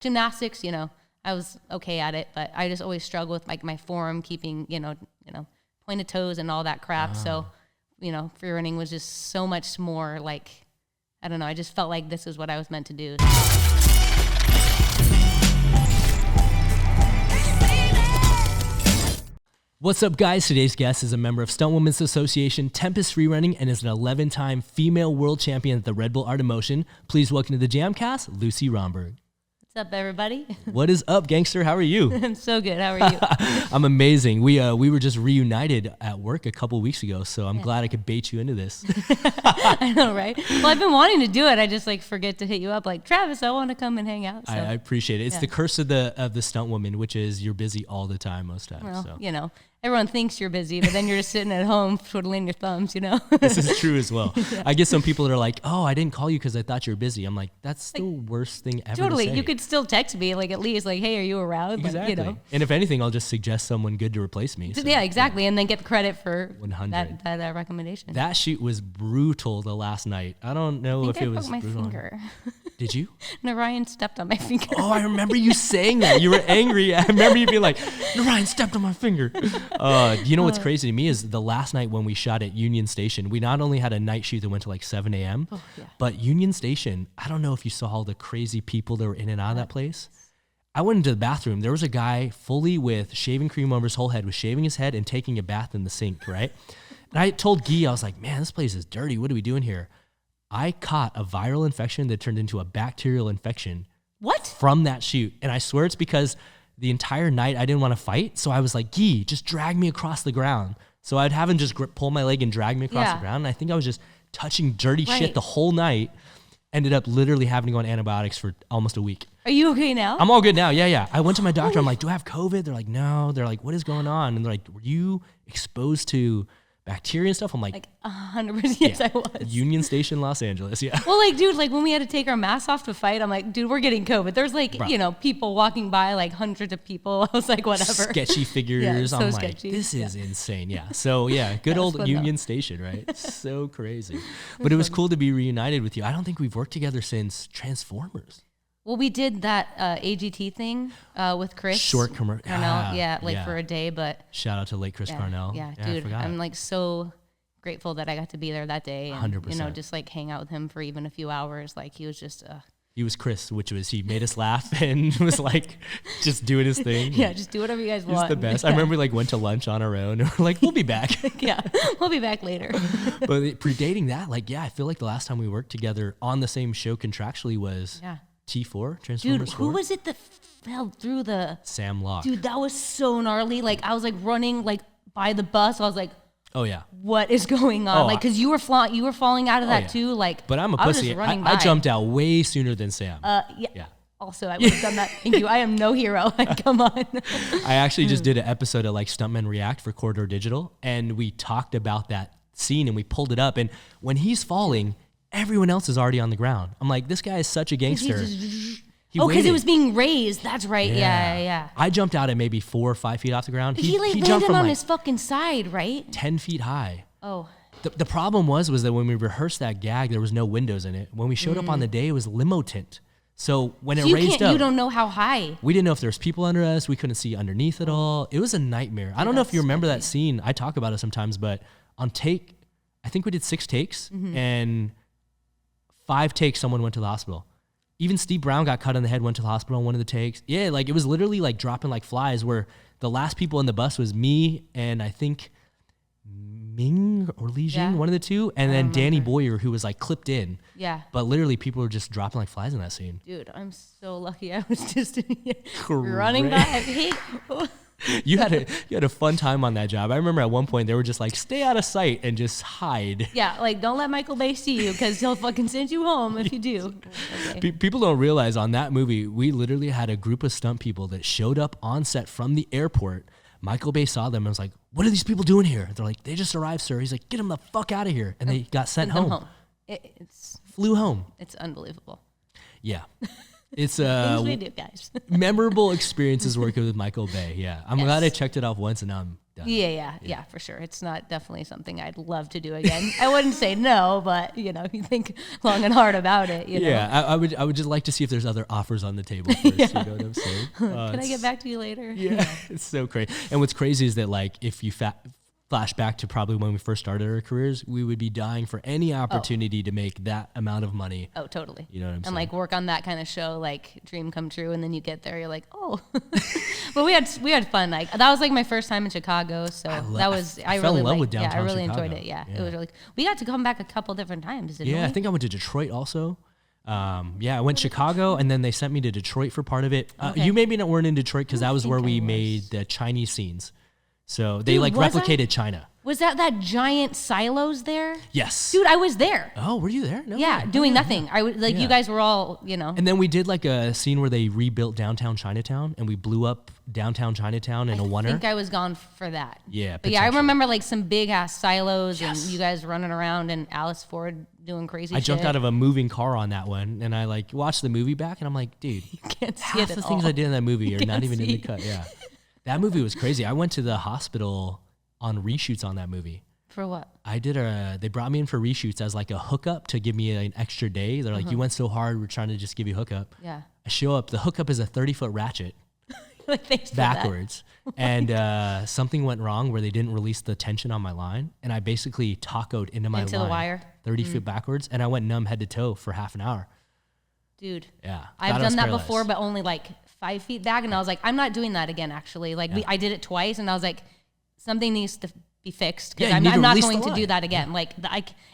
Gymnastics, I was okay at it, but I just always struggle with like my form, keeping, pointed toes and all that crap. So, free running was just so much more like, I don't know. I just felt like this is what I was meant to do. What's up, guys? Today's guest is a member of Stuntwomen's Association, Tempest Freerunning, and is an 11-time female world champion at the Red Bull Art of Motion. Please welcome to the JAMCast, Luci Romberg. What's up, everybody? What is up, gangster? How are you? I'm so good. How are you? I'm amazing. We were just reunited at work a couple weeks ago, so I'm glad I could bait you into this. I know, right? Well, I've been wanting to do it. I just forget to hit you up like, Travis, I want to come and hang out. So. I appreciate it. It's the curse of the Stuntwoman, which is you're busy all the time most times. Well, so. Everyone thinks you're busy, but then you're just sitting at home twiddling your thumbs, This is true as well. Yeah. I get some people that are like, oh, I didn't call you because I thought you were busy. I'm like, that's the worst thing ever Totally. to say. You could still text me, at least, hey, are you around? Exactly. And if anything, I'll just suggest someone good to replace me. So, yeah, exactly. And then get the credit for 100. that recommendation. That shoot was brutal the last night. I don't know if it was my brutal. Finger. Did you? Narayan stepped on my finger. Oh, I remember you saying that. You were angry. I remember you being like, Narayan stepped on my finger. You know what's crazy to me is the last night when we shot at Union Station, we not only had a night shoot that went to 7 a.m., but Union Station, I don't know if you saw all the crazy people that were in and out of that place. I went into the bathroom. There was a guy fully with shaving cream over his whole head, was shaving his head and taking a bath in the sink, right? And I told Guy, I was like, man, this place is dirty. What are we doing here? I caught a viral infection that turned into a bacterial infection. What? From that shoot. And I swear it's because the entire night I didn't want to fight. So I was like, Guy, just drag me across the ground. So I'd have him just pull my leg and drag me across the ground. And I think I was just touching dirty shit the whole night. Ended up literally having to go on antibiotics for almost a week. Are you okay now? I'm all good now. Yeah. I went to my doctor. I'm like, do I have COVID? They're like, no. They're like, what is going on? And they're like, were you exposed to bacteria and stuff? I'm like 100%. Yes, I was. Union Station, Los Angeles. Yeah. Well, dude, when we had to take our masks off to fight, I'm like, dude, we're getting COVID. There's people walking by, hundreds of people. I was like, whatever. Sketchy figures. Yeah, so I'm sketchy. Like, this is insane. Yeah. So yeah, good old Union Station, right? So crazy. But it was cool to be reunited with you. I don't think we've worked together since Transformers. Well, we did that AGT thing with Chris. Short commercial. Carnell, for a day, but... Shout out to late Chris Carnell. Yeah, dude, I'm so grateful that I got to be there that day. And, 100%. Just hang out with him for even a few hours. He was just... He was Chris, which was he made us laugh and was just doing his thing. Yeah, just do whatever you guys want. He's the best. Yeah. I remember we went to lunch on our own and we're like, we'll be back. Yeah, we'll be back later. But predating that, I feel like the last time we worked together on the same show contractually was... Yeah. T4, Transformers 4. Dude, who was it that fell through the... Sam Locke. Dude, that was so gnarly. I was running by the bus. I was like, oh yeah, what is going on? Because you were falling out of that too. But I'm a pussy. I jumped out way sooner than Sam. Yeah. Also, I would have done that. Thank you. I am no hero. Come on. I actually just did an episode of Stuntmen React for Corridor Digital, and we talked about that scene and we pulled it up. And when he's falling, everyone else is already on the ground. I'm like, this guy is such a gangster. Because it was being raised. That's right. Yeah. I jumped out at maybe 4 or 5 feet off the ground. He landed from on his fucking side, right? 10 feet high. Oh. The problem was that when we rehearsed that gag, there was no windows in it. When we showed up on the day, it was limo tint. So when it raised up, you don't know how high. We didn't know if there was people under us. We couldn't see underneath at all. It was a nightmare. I don't know if you remember that scene. I talk about it sometimes, but on take, I think we did 6 takes and 5 takes, someone went to the hospital. Even Steve Brown got cut on the head, went to the hospital on one of the takes. Yeah, it was literally dropping like flies, where the last people in the bus was me and I think Ming or Li Jing, one of the two, and then Danny Boyer, who was clipped in. Yeah. But literally people were just dropping like flies in that scene. Dude, I'm so lucky I was just running by. You had a fun time on that job. I remember at one point they were just stay out of sight and just hide. Yeah, don't let Michael Bay see you because he'll fucking send you home if you do. Okay. People don't realize on that movie, we literally had a group of stunt people that showed up on set from the airport. Michael Bay saw them and was like, what are these people doing here? They're like, they just arrived, sir. He's like, get them the fuck out of here. And they got sent home. Flew home. It's unbelievable. Yeah. It's things we do, guys. Memorable experiences working with Michael Bay. Yeah, I'm glad I checked it off once, and now I'm done. Yeah, for sure. It's not definitely something I'd love to do again. I wouldn't say no, but you think long and hard about it. Yeah, I would just like to see if there's other offers on the table first. You know what I'm saying? Can I get back to you later? Yeah, it's so crazy. And what's crazy is that like if you flash back to probably when we first started our careers, we would be dying for any opportunity to make that amount of money. Oh, totally. You know what I'm saying? And like work on that kind of show, like dream come true, and then you get there, you're like, oh. But we had fun. Like that was like my first time in Chicago, so I fell really in love with downtown I really Chicago. enjoyed it. Yeah, it was really. We got to come back a couple different times. Didn't we? I think I went to Detroit also. I went Chicago, and then they sent me to Detroit for part of it. Okay. You maybe weren't in Detroit because that was where we made the Chinese scenes. So they replicated China. Was that giant silos there? Yes. Dude, I was there. Oh, were you there? No way. Doing nothing. I was like, you guys were all, And then we did like a scene where they rebuilt downtown Chinatown, and we blew up downtown Chinatown in a winter. I think I was gone for that. Yeah. But I remember like some big ass silos and you guys running around and Alice Ford doing crazy shit. I jumped out of a moving car on that one, and I like watched the movie back, and I'm like, dude, you can't see half it the at things all. I did in that movie are not even in the cut. Yeah. That movie was crazy. I went to the hospital on reshoots on that movie. For what? They brought me in for reshoots as like a hookup to give me an extra day. They're like, you went so hard, we're trying to just give you a hookup. Yeah. I show up, the hookup is a 30-foot ratchet Like thanks backwards. And something went wrong where they didn't release the tension on my line. And I basically tacoed into my line. the wire? 30 feet backwards. And I went numb head to toe for half an hour. Dude. Yeah. I've done that before, but only like 5 feet back. And I was like, I'm not doing that again, actually. Like I did it twice and I was like, something needs to be fixed because I'm not going to do that again. Like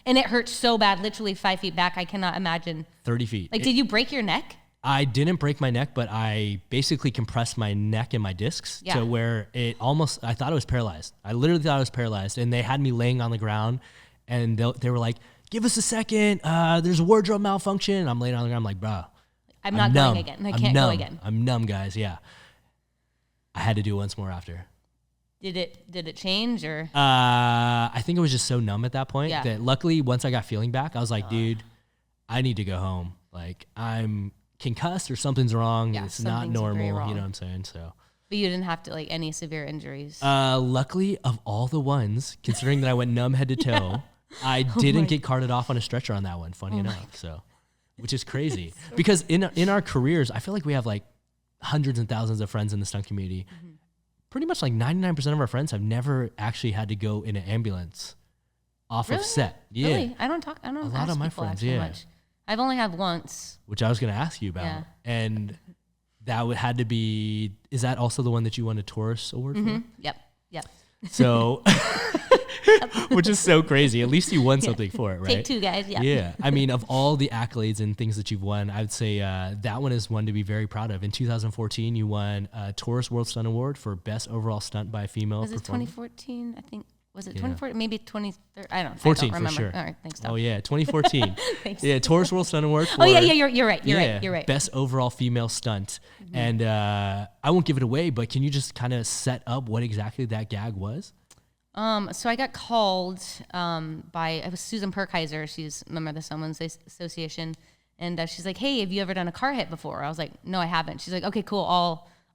and it hurts so bad, literally 5 feet back. I cannot imagine. 30 feet. Like, did you break your neck? I didn't break my neck, but I basically compressed my neck and my discs to where I thought I was paralyzed. I literally thought I was paralyzed, and they had me laying on the ground, and they were like, give us a second. There's a wardrobe malfunction. I'm laying on the ground. I'm like, bro, I'm not numb. going again. I can't go again. I'm numb, guys. Yeah. I had to do it once more after. Did it change or? I think it was just so numb at that point Yeah. that luckily once I got feeling back, I was like, dude, I need to go home. Like I'm concussed or something's wrong. Yeah, it's not something's very normal. wrong. You know what I'm saying? So. But you didn't have to like any severe injuries. Luckily, of all the ones, considering that I went numb head to toe, I didn't get carted off on a stretcher on that one. Funny enough, so which is crazy because in our careers, I feel like we have like hundreds and thousands of friends in the stunt community. Mm-hmm. Pretty much like 99% of our friends have never actually had to go in an ambulance off of set. Yeah, really? I don't a lot of my friends. Yeah, much. I've only had once. Which I was going to ask you about, and that had to be. Is that also the one that you won a Taurus Award for? Yep. So, which is so crazy. At least you won something for it, right? Take two, guys. Yeah. Yeah. I mean, of all the accolades and things that you've won, I would say that one is one to be very proud of. In 2014, you won a Taurus World Stunt Award for Best Overall Stunt by a Female Was it Performer. 2014? I think. Was it 2014? Maybe 2013. I don't 14 remember. for sure. All right, thanks, Tom. Oh, yeah. 2014. Thanks. Yeah, Taurus World Stunt Award. For, Yeah, you're right. You're right. Best Overall Female Stunt. Mm-hmm. And I won't give it away, but can you just kind of set up what exactly that gag was? So I got called it was Susan Perkheiser. She's a member of the Someone's Association. And she's like, hey, have you ever done a car hit before? I was like, no, I haven't. She's like, okay, cool.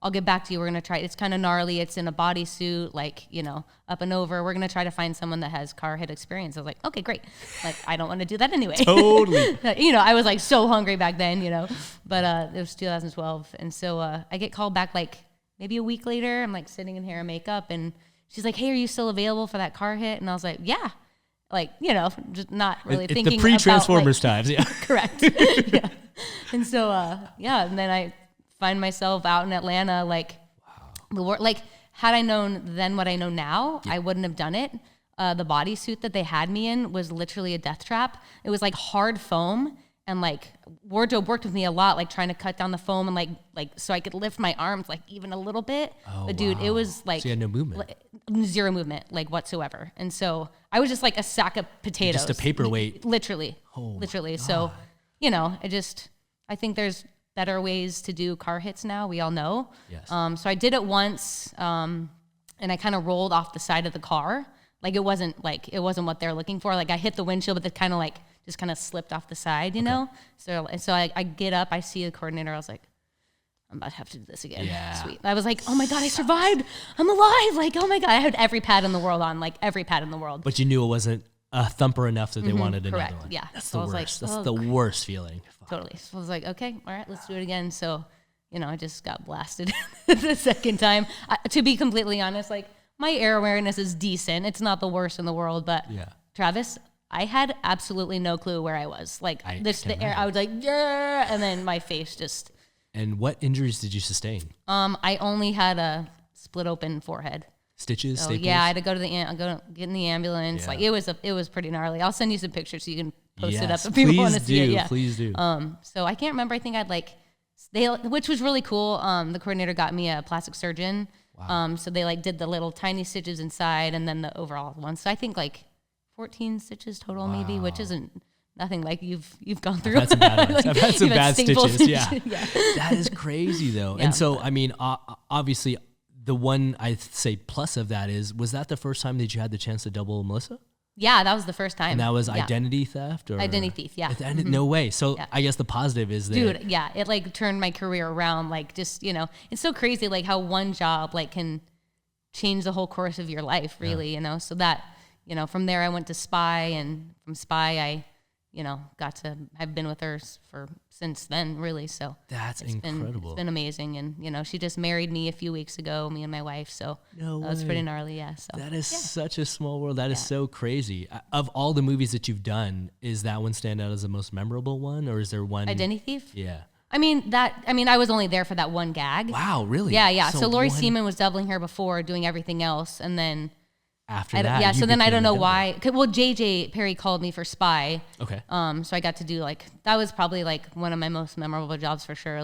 I'll get back to you. We're going to try. It's kind of gnarly. It's in a bodysuit, like, up and over. We're going to try to find someone that has car hit experience. I was like, okay, great. Like, I don't want to do that anyway. Totally. I was like so hungry back then, but it was 2012. And so I get called back like maybe a week later. I'm like sitting in hair and makeup and she's like, hey, are you still available for that car hit? And I was like, yeah. Like, just not really it's thinking the pre-Transformers about, times, yeah. Correct. Yeah. And so, and then I find myself out in Atlanta, like, had I known then what I know now, I wouldn't have done it. The bodysuit that they had me in was literally a death trap. It was like hard foam. And like wardrobe worked with me a lot, like trying to cut down the foam and like so I could lift my arms like even a little bit. Oh, but dude, it was like so you had no movement, zero movement, like whatsoever. And so I was just like a sack of potatoes, just a paperweight, literally. So, I think there's better ways to do car hits now. We all know. Yes. So I did it once, and I kind of rolled off the side of the car. Like it wasn't what they're looking for. Like I hit the windshield, but it kind of like just kind of slipped off the side, you know? So I get up, I see the coordinator. I was like, I'm about to have to do this again. Yeah. Sweet. I was like, oh my God, I survived. I'm alive. Like, oh my God. I had every pad in the world on, like every pad in the world. But you knew it wasn't a thumper enough that they wanted another Correct. one. Yeah. That's So the I was worst. like, That's oh, the worst feeling. Totally. So I was like, okay, all right, let's do it again. So, I just got blasted the second time. To be completely honest, like my air awareness is decent. It's not the worst in the world, but Travis, I had absolutely no clue where I was. Like the air, I was like, yeah, and then my face just. And what injuries did you sustain? I only had a split open forehead. Stitches, staples? Yeah, I had to go to get in the ambulance. Yeah. Like it was pretty gnarly. I'll send you some pictures so you can post it up if people want to see it. Yeah, please do. So I can't remember. I think I'd which was really cool. The coordinator got me a plastic surgeon. Wow. So they did the little tiny stitches inside and then the overall one. So I think 14 stitches total maybe, which isn't nothing like you've gone through. I've had some bad stitches. Yeah. Yeah. That is crazy though. Yeah. And so, I mean, obviously the one I say plus of that was that the first time that you had the chance to double Melissa? Yeah, that was the first time. And that was identity theft or identity thief. Yeah. No way. So I guess the positive is that. Dude, yeah. It turned my career around. Just, it's so crazy how one job can change the whole course of your life really, so that, from there I went to Spy and from Spy I, got to have been with her since then, really. So that's incredible. It's been amazing. And, she just married me a few weeks ago, me and my wife. So that was pretty gnarly. Yeah. So that is such a small world. That is so crazy. Of all the movies that you've done, is that one stand out as the most memorable one, or is there one? Identity Thief? Yeah. I was only there for that one gag. Wow, really? Yeah, yeah. So Lori Seaman was doubling her before, doing everything else. And then after that, so then I don't know why. Well, JJ Perry called me for Spy. Okay. So I got to do that was probably one of my most memorable jobs for sure.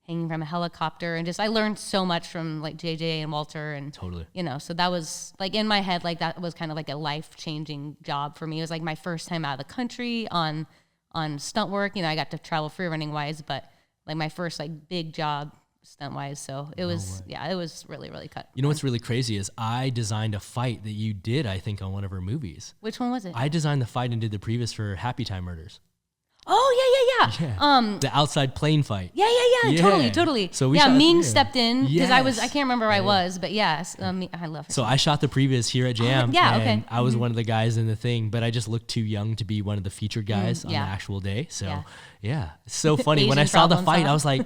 Hanging from a helicopter and I learned so much from JJ and Walter and totally. So that was in my head that was kind of a life changing job for me. It was my first time out of the country on stunt work. I got to travel free running wise, but my first big job stunt wise. So it was, it was really, really cut. You know what's really crazy is I designed a fight that you did, I think, on one of our movies. Which one was it? I designed the fight and did the previs for Happy Time Murders. Oh, yeah. The outside plane fight. Yeah. Totally. So Ming stepped in because I can't remember where I was, but yes, I love her. So I shot the previs here at Jam. Okay. I was one of the guys in the thing, but I just looked too young to be one of the featured guys on the actual day. So it's so funny. When I saw the fight, I was like,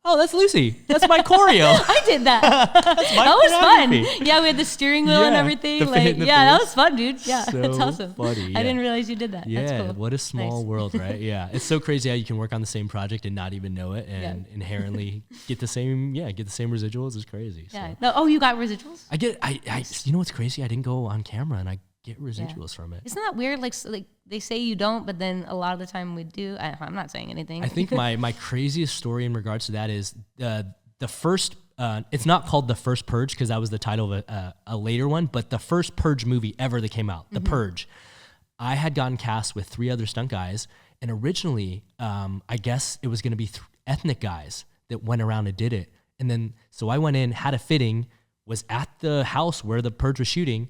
oh, that's Lucy. That's my choreo. I did that. That was fun. Yeah, we had the steering wheel and everything. That was fun, dude. Yeah, so that's awesome. Funny, I didn't realize you did that. Yeah, that's cool. What a small world, right? Yeah, it's so crazy how you can work on the same project and not even know it, and inherently get the same residuals. It's crazy. Yeah. So. No, oh, you got residuals? I get. You know what's crazy? I didn't go on camera, and I get residuals from it. Isn't that weird? Like they say you don't, but then a lot of the time we do. I'm not saying anything. I think my craziest story in regards to that is the first. It's not called The First Purge because that was the title of a later one, but the first Purge movie ever that came out, The Purge. I had gotten cast with 3 other stunt guys, and originally, I guess it was going to be ethnic guys that went around and did it. And then, so I went in, had a fitting, was at the house where the Purge was shooting.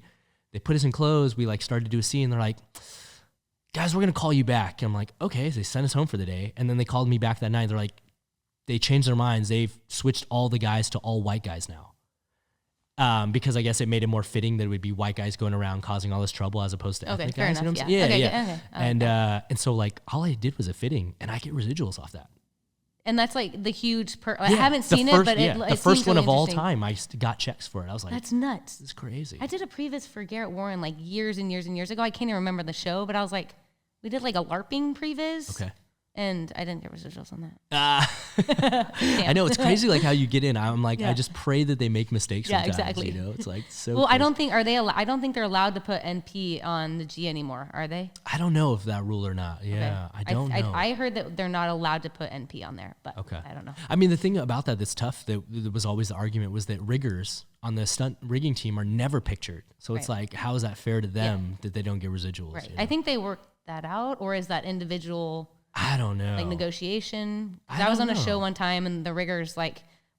They put us in clothes. We started to do a scene. They're like, guys, we're going to call you back. And I'm like, okay. So they sent us home for the day. And then they called me back that night. They're like, they changed their minds. They've switched all the guys to all white guys now. Because I guess it made it more fitting that it would be white guys going around causing all this trouble as opposed to ethnic guys. Enough, you know what I'm saying? Okay. And so all I did was a fitting and I get residuals off that. And that's the huge I haven't seen it, but the first one of all time, I got checks for it. I was like, that's nuts. It's crazy. I did a previs for Garrett Warren years and years and years ago. I can't even remember the show, but I was like, we did a LARPing previs. Okay. And I didn't get residuals on that. I know, it's crazy how you get in. I'm like, I just pray that they make mistakes sometimes. Exactly. It's so well, crazy. I don't think I don't think they're allowed to put NP on the G anymore, are they? I don't know if that rule or not. Yeah, okay. I don't know. I heard that they're not allowed to put NP on there, but I don't know. I mean, the thing about that's tough, that was always the argument, was that riggers on the stunt rigging team are never pictured. So it's how is that fair to them that they don't get residuals? Right. I think they worked that out, or is that individual... I don't know. Negotiation. I was on a show one time and the riggers,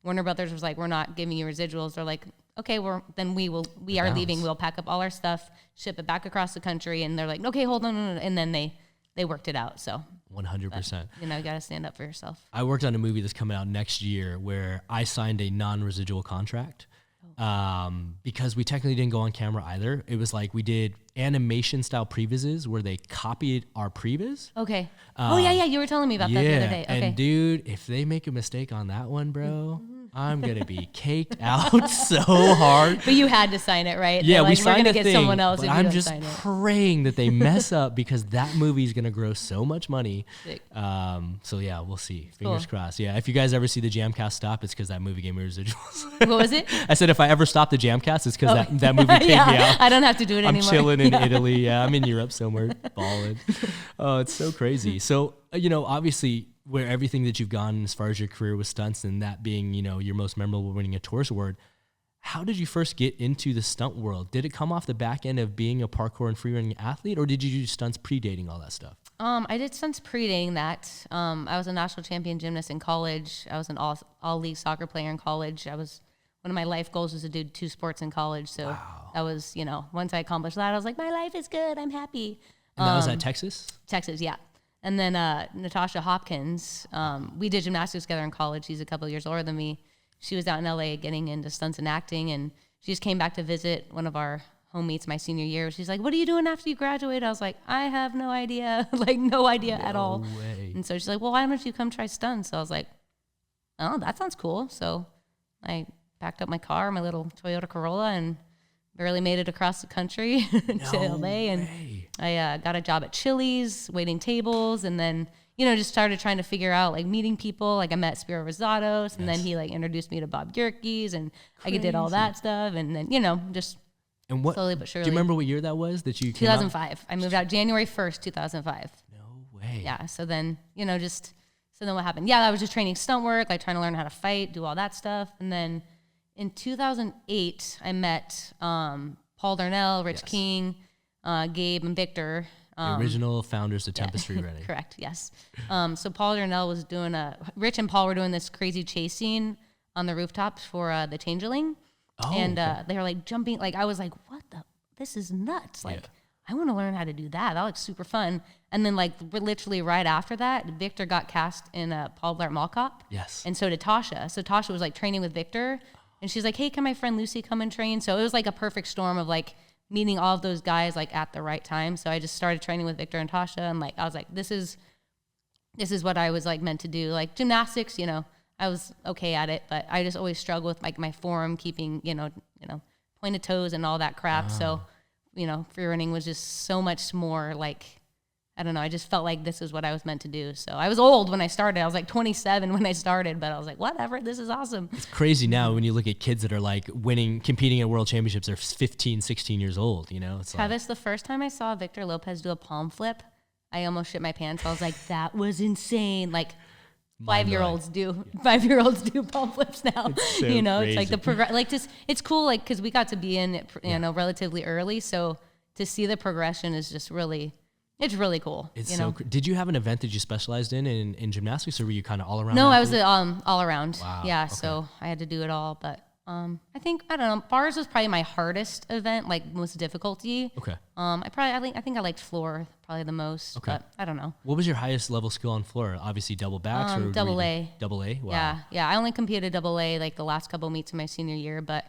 Warner Brothers was like, we're not giving you residuals. They're like, okay, we are leaving. We'll pack up all our stuff, ship it back across the country. And they're like, okay, hold on. And then they worked it out. So 100%. You know, you got to stand up for yourself. I worked on a movie that's coming out next year where I signed a non-residual contract. Because we technically didn't go on camera either. It was like we did animation style previses where they copied our previs. Okay. Yeah. You were telling me about that the other day. Okay. And dude, if they make a mistake on that one, bro, I'm going to be caked out so hard. But you had to sign it, right? Yeah, like, we signed we're a gonna thing, get someone else but if you I'm don't just sign it. praying that they mess up because that movie is going to grow so much money. Sick. So yeah, we'll see. Fingers crossed. Yeah, if you guys ever see the JAMCast stop, it's because that movie gave me residuals. What was it? I said if I ever stop the JAMCast, it's because that movie paid me out. I don't have to do it I'm anymore. chilling in Italy. Yeah, I'm in Europe somewhere, balling. Oh, it's so crazy. So, obviously, where everything that you've gone as far as your career with stunts and that being, your most memorable winning a Taurus Award, how did you first get into the stunt world? Did it come off the back end of being a parkour and freerunning athlete, or did you do stunts predating all that stuff? I did stunts predating that. I was a national champion gymnast in college. I was an all-league soccer player in college. One of my life goals was to do 2 sports in college. So that was, once I accomplished that, I was like, my life is good. I'm happy. And that was at Texas? Texas, yeah. And then Natasha Hopkins, we did gymnastics together in college. She's a couple of years older than me. She was out in LA getting into stunts and acting, and she just came back to visit one of our home meets my senior year. She's like, what are you doing after you graduate? I was like, I have no idea, no idea at all. Way. And so she's like, well, why don't you come try stunts? So I was like, oh, that sounds cool. So I packed up my car, my little Toyota Corolla, and barely made it across the country to LA. And I got a job at Chili's, waiting tables, and then, just started trying to figure out, meeting people. I met Spiro Rosados, and then he, introduced me to Bob Gierke's, and I did all that stuff. And then, just and what, slowly but surely. Do you remember what year that was that you came 2005. I moved out January 1st, 2005. No way. Yeah, so then, so then what happened? Yeah, I was just training stunt work, trying to learn how to fight, do all that stuff. And then in 2008, I met Paul Darnell, Rich King, Gabe, and Victor. The original founders of Tempest Freerunning. Correct, yes. So Paul Darnell was doing Rich and Paul were doing this crazy chase scene on the rooftops for the Changeling. Oh, and okay. they were jumping, I was like, this is nuts. I want to learn how to do that. That looks super fun. And then literally right after that, Victor got cast in Paul Blart Mall Cop. Yes. And so did Tasha. So Tasha was training with Victor, and she's like, hey, can my friend Lucy come and train? So it was a perfect storm of meeting all of those guys at the right time. So I just started training with Victor and Tasha, and I was like, this is what I was meant to do. Gymnastics, I was okay at it, but I just always struggle with my form, keeping, pointed toes and all that crap. So, freerunning was just so much more I don't know. I just felt like this is what I was meant to do. So I was old when I started. I was 27 when I started, but I was like, whatever, this is awesome. It's crazy now when you look at kids that are competing at world championships. They're 15, 16 years old, It's Travis, the first time I saw Victor Lopez do a palm flip, I almost shit my pants. I was like, that was insane. 5-year-olds do 5-year-olds do palm flips now. It's so it's crazy. the it's cool because we got to be in it relatively early, so to see the progression is just really, it's really cool. It's so did you have an event that you specialized in gymnastics, or were you kind of all around? No, I was all around. Wow. Yeah, Okay. so I had to do it all, but I don't know, bars was probably my hardest event, most difficulty. Okay. I think I liked floor probably the most. Okay. But I don't know. What was your highest level skill on floor? Obviously double backs or double A. Double A. Wow. Yeah. I only competed double A the last couple meets in my senior year, but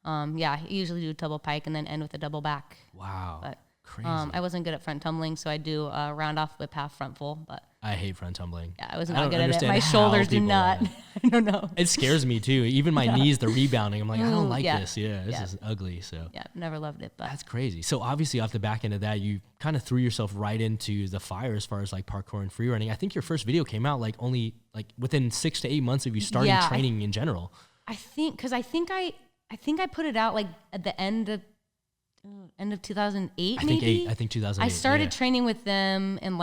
I usually do double pike and then end with a double back. Wow. But crazy. I wasn't good at front tumbling, so I do round off whip half front full, but I hate front tumbling. yeah, I was not don't good at it. understand My how shoulders do people not. do I don't know. It scares me too. Even my knees, the rebounding. I'm like, I don't like yeah. this. Yeah, this Yeah. is ugly. So Yeah, never loved it, but that's crazy. So obviously off the back end of that, you kind of threw yourself right into the fire as far as parkour and free running. I think your first video came out only within 6 to 8 months of you starting training in general. I think I put it out at the end of 2008. I think 2008. I started training with them in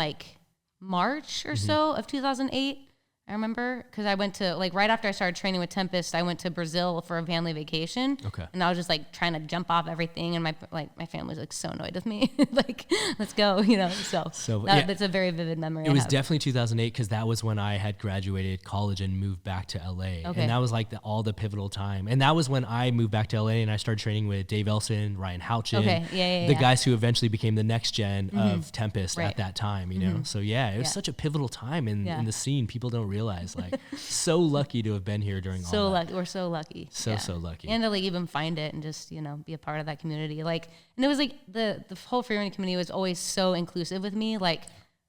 March or so of 2008. I remember, because I went to, like, right after I started training with Tempest, I went to Brazil for a family vacation. Okay. And I was just, like, trying to jump off everything. And my family was, like, so annoyed with me. Like, let's go, you know. So that's a very vivid memory. It was definitely 2008, because that was when I had graduated college and moved back to LA. Okay. And that was, like, all the pivotal time. And that was when I moved back to LA and I started training with Dave Elson, Ryan Houchin. The guys who eventually became the next gen of Tempest at that time, you know. So, it was such a pivotal time in the scene. People don't realize, like, so lucky to have been here during all that. We're so lucky. So lucky. And to, like, even find it and just, you know, be a part of that community. Like, and it was like the whole freerunning community was always so inclusive with me. Like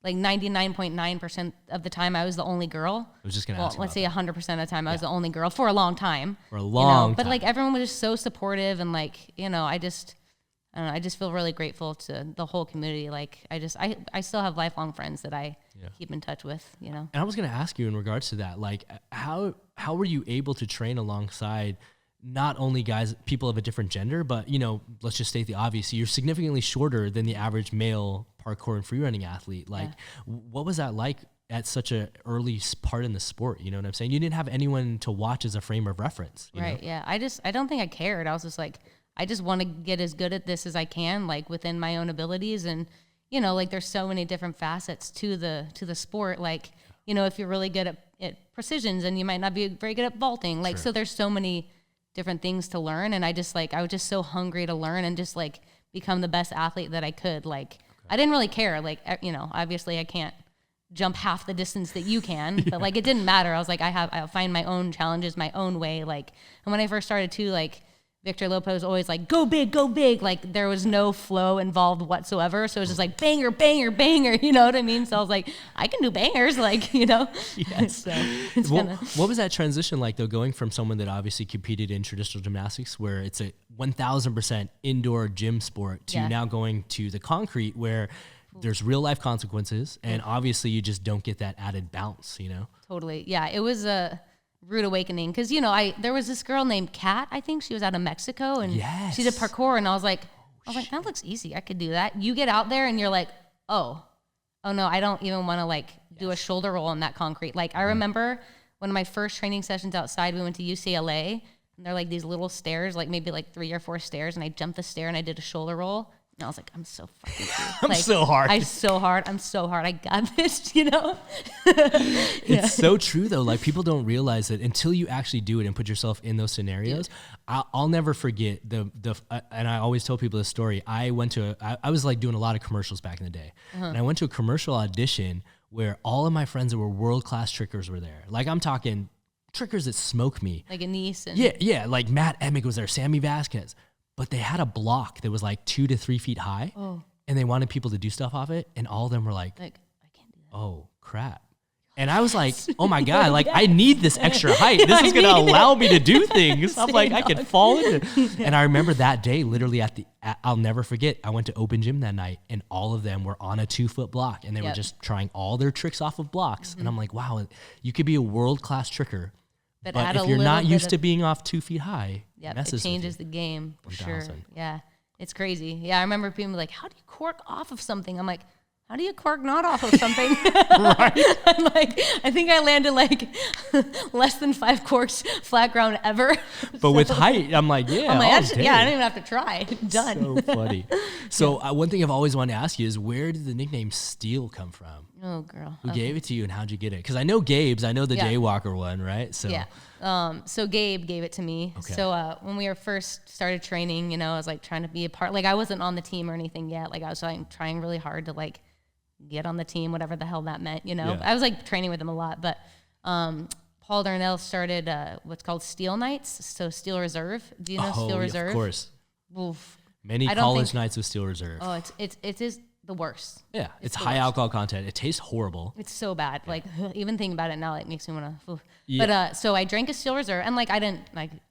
99.9% of the time I was the only girl. I was just going to ask. Let's say 100% of the time I was the only girl for a long time. For a long time. But like everyone was just so supportive, and like, you know, I don't know, I just feel really grateful to the whole community. Like I still have lifelong friends that I keep in touch with, you know. And I was going to ask you in regards to that, like how were you able to train alongside not only people of a different gender, but, you know, let's just state the obvious, you're significantly shorter than the average male parkour and freerunning athlete. Like, what was that like at such an early part in the sport? You know what I'm saying? You didn't have anyone to watch as a frame of reference. You know? Yeah. I don't think I cared. I was just like, I just want to get as good at this as I can, like within my own abilities. And, you know, like there's so many different facets to the sport. Like, you know, if you're really good at precisions, and you might not be very good at vaulting. Like, so there's so many different things to learn. And I was just so hungry to learn and just like become the best athlete that I could. Like, I didn't really care. Like, you know, obviously I can't jump half the distance that you can, but like, it didn't matter. I was like, I'll find my own challenges, my own way. Like, and when I first started too, like, Victor Lopez was always like, go big, go big. Like, there was no flow involved whatsoever. So it was just like banger, banger, banger. You know what I mean? So I was like, I can do bangers, like, you know? Yes. So it's what was that transition like, though, going from someone that obviously competed in traditional gymnastics, where it's a 1,000% indoor gym sport, to now going to the concrete, where there's real life consequences, and obviously you just don't get that added bounce, you know? Totally. Yeah. It was a rude awakening, because, you know, there was this girl named Kat, I think she was out of Mexico, and she did parkour, and I was like, that looks easy, I could do that. You get out there and you're like, oh no, I don't even want to like do a shoulder roll on that concrete. Like, I remember one of my first training sessions outside, we went to UCLA, and they're like these little stairs, like maybe like 3 or 4 stairs, and I jumped the stair and I did a shoulder roll. And I was like, I'm so fucking good. I'm so hard. I'm so hard. I got this, you know? It's so true, though. Like, people don't realize that until you actually do it and put yourself in those scenarios. I'll never forget and I always tell people this story. I was like doing a lot of commercials back in the day. And I went to a commercial audition where all of my friends that were world-class trickers were there. Like, I'm talking trickers that smoke me. Like Anise. Yeah. Like Matt Emick was there, Sammy Vasquez. But they had a block that was like 2 to 3 feet high, and they wanted people to do stuff off it, and all of them were like, I can't do that. Oh, crap. And I was like, oh my God, like, I need this extra height. This is going to allow me to do things. I'm like, I could fall into it. And I remember that day, literally I'll never forget, I went to open gym that night, and all of them were on a 2-foot block, and they were just trying all their tricks off of blocks. And I'm like, wow, you could be a world-class tricker, but if you're not used to being off 2 feet high, it changes the game for sure. Yeah, it's crazy. Yeah, I remember people like, how do you cork off of something? I'm like, how do you cork not off of something? Right. I'm like, I think I landed like less than 5 corks flat ground ever. But with height, I'm like, I don't even have to try. Done. So funny. So one thing I've always wanted to ask you is, where did the nickname Steel come from? Oh, girl. Who gave it to you, and how'd you get it? Because I know Gabe's. I know the Jaywalker one, right? So so Gabe gave it to me. Okay. So when we were first started training, you know, I was like trying to be a part. Like, I wasn't on the team or anything yet. Like, I was like trying really hard to like get on the team, whatever the hell that meant, you know. I was like training with him a lot, but Paul Darnell started what's called Steel Nights, so Steel Reserve. Do you know Steel Reserve? Of course. Oof. Many college nights with Steel Reserve. Oh, it is the worst. Yeah, it's high alcohol content. It tastes horrible. It's so bad. Like, even thinking about it now, like, makes me want to. But so I drank a Steel Reserve, and like, I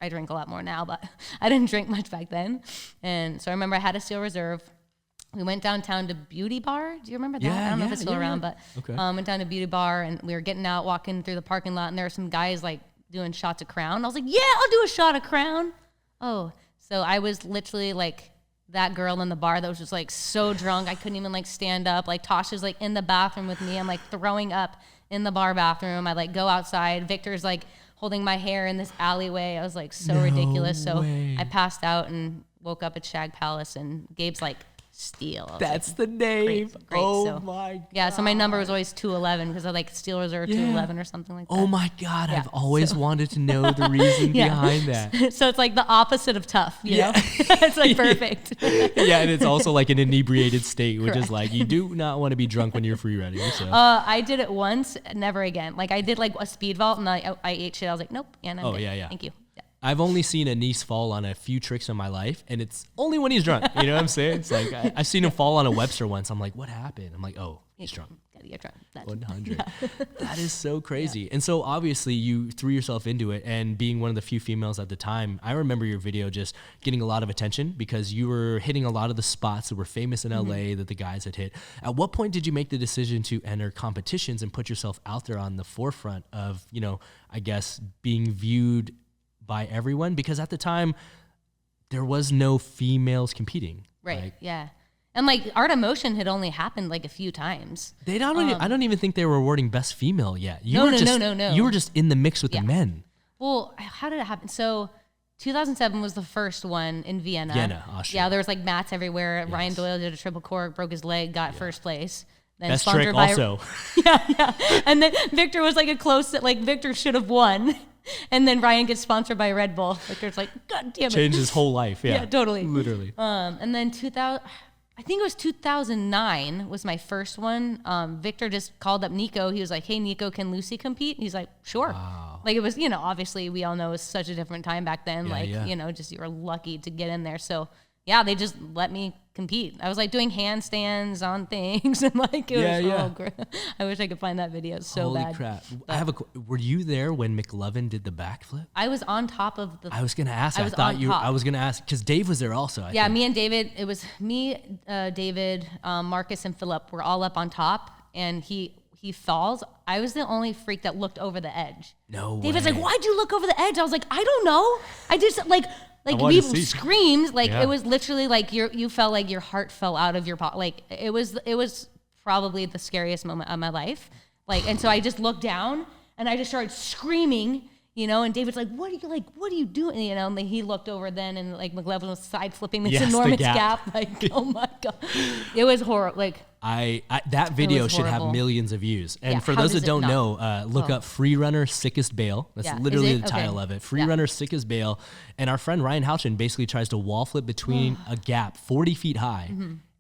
drink a lot more now, but I didn't drink much back then. And so I remember I had a Steel Reserve. We went downtown to Beauty Bar. Do you remember that? I don't know if it's still around, but went down to Beauty Bar, and we were getting out, walking through the parking lot, and there were some guys like doing shots of Crown. I was like, yeah, I'll do a shot of Crown. Oh, so I was literally like that girl in the bar that was just like so drunk I couldn't even like stand up. Like, Tasha's like in the bathroom with me. I'm like throwing up in the bar bathroom. I like go outside. Victor's like holding my hair in this alleyway. I was like so ridiculous. So I passed out and woke up at Shag Palace, and Gabe's like, Steel. That's like, the name. Great. Oh so, my God. Yeah, so my number was always 211 because I like Steel Reserve 211 or something like that. Oh my God, I've always wanted to know the reason behind that. So it's like the opposite of tough, you know? It's like perfect. Yeah, and it's also like an inebriated state, which is like you do not want to be drunk when you're free running. So. I did it once, never again. Like I did like a speed vault and I ate shit. I was like, nope. Yeah, no, thank you. I've only seen Anise fall on a few tricks in my life, and it's only when he's drunk. You know what I'm saying? It's like I've seen him fall on a Webster once. I'm like, what happened? I'm like, oh, he's drunk. Gotta get drunk. 100. That is so crazy. And so obviously you threw yourself into it, and being one of the few females at the time, I remember your video just getting a lot of attention because you were hitting a lot of the spots that were famous in LA that the guys had hit. At what point did you make the decision to enter competitions and put yourself out there on the forefront of, you know, I guess being viewed by everyone? Because at the time there was no females competing. Right. Like, yeah. And like Art of Motion had only happened like a few times. They don't. I don't even think they were awarding Best Female yet. No. You were just in the mix with the men. Well, how did it happen? So 2007 was the first one in Vienna. Austria. Yeah, there was like mats everywhere. Yes. Ryan Doyle did a triple cork, broke his leg, got first place. Then best trick also. Yeah. And then Victor was like Victor should have won. And then Ryan gets sponsored by Red Bull. Victor's like, God damn it. Changed his whole life. Yeah. Yeah, totally. Literally. And then I think it was 2009 was my first one. Victor just called up Nico. He was like, hey, Nico, can Luci compete? He's like, sure. Wow. Like it was, you know, obviously we all know it was such a different time back then. Yeah, you know, just you were lucky to get in there. So yeah, they just let me compete. I was like doing handstands on things and like it was great. I wish I could find that video so Holy bad. Crap. Were you there when McLovin did the backflip? I was on top of the. I was going to ask. I was going to ask because Dave was there also. I think. Me and David. It was me, David, Marcus, and Philip were all up on top, and he falls. I was the only freak that looked over the edge. No way. David's like, why'd you look over the edge? I was like, I don't know. I just like we screamed. Like it was literally like you felt like your heart fell out of your body. Like it was probably the scariest moment of my life. Like, and so I just looked down and I just started screaming, you know, and David's like, what are you doing? You know, and he looked over then and like McLevin was side flipping this enormous gap. Like, oh my God. It was horrible. Like, that video should have millions of views. And for those that don't know, look up Freerunner Sickest Bail. That's literally the title of it. Freerunner Sickest Bail. And our friend Ryan Houchin basically tries to wall flip between a gap 40 feet high.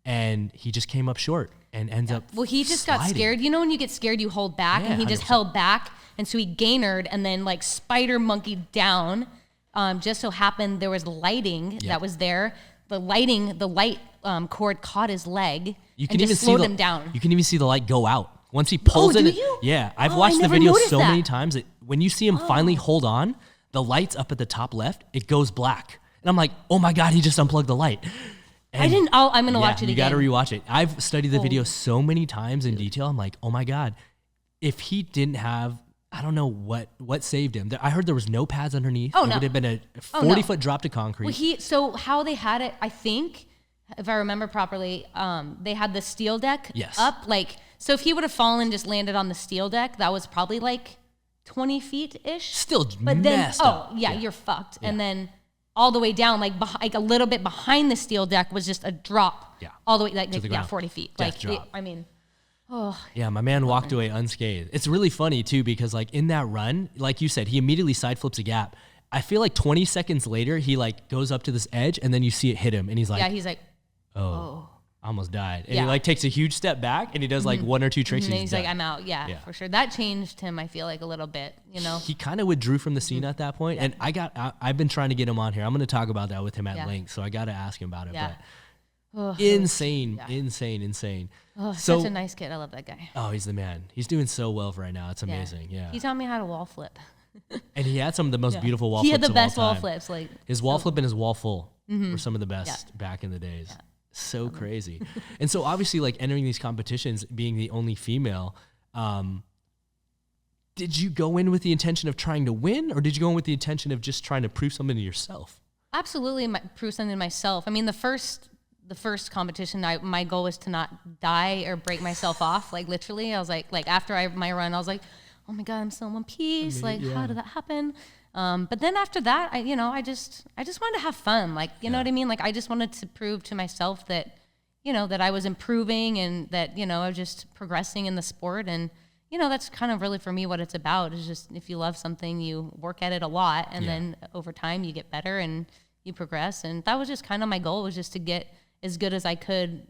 And he just came up short and ends up he just got sliding. scared. You know when you get scared, you hold back, and he just 100%. Held back. And so he gainered and then like spider monkeyed down. Just so happened there was lighting that was there. The light cord caught his leg and just slowed him down. You can even see the light go out. Once he pulls it. Yeah, I've watched the video so many times that when you see him finally hold on, the light's up at the top left, it goes black. And I'm like, oh my God, he just unplugged the light. And I'm going to watch it again. You got to rewatch it. I've studied the video so many times in detail. I'm like, oh my God, if he didn't have, I don't know what saved him. I heard there was no pads underneath. It would have been a 40-foot drop to concrete. Well, so how they had it, I think, if I remember properly, they had the steel deck up. Like, so if he would have fallen, just landed on the steel deck, that was probably like 20 feet-ish. Still messed up. You're fucked. Yeah. And then all the way down, like a little bit behind the steel deck was just a drop. Yeah. All the way, like 40 feet. Death drop. Yeah, my man walked away unscathed. It's really funny too because like in that run, like you said, he immediately side flips a gap. I feel like 20 seconds later, he like goes up to this edge and then you see it hit him and he's like, oh. I almost died. And he like takes a huge step back and he does like one or two tricks. And he's like, I'm out. Yeah, for sure. That changed him, I feel like, a little bit, you know? He kind of withdrew from the scene at that point. And I've been trying to get him on here. I'm going to talk about that with him at length. So I got to ask him about it. Yeah. But insane. Oh, such a nice kid. I love that guy. Oh, he's the man. He's doing so well right now. It's amazing. Yeah. He taught me how to wall flip. And he had some of the most beautiful wall flips. He had the best wall flips. Like his wall flip and his wall full were some of the best back in the days. Yeah. So crazy. And so obviously like entering these competitions, being the only female, did you go in with the intention of trying to win or did you go in with the intention of just trying to prove something to yourself? Absolutely prove something to myself. I mean, the first the first competition, my goal was to not die or break myself off. Like literally, I was like after my run, I was like, oh my God, I'm still in one piece. Like, how did that happen? But then after that, I just wanted to have fun. Like, you know what I mean? Like, I just wanted to prove to myself that, that I was improving and that, I was just progressing in the sport. And, that's kind of really for me what it's about is just if you love something, you work at it a lot. And then over time you get better and you progress. And that was just kind of my goal, was just to get as good as I could,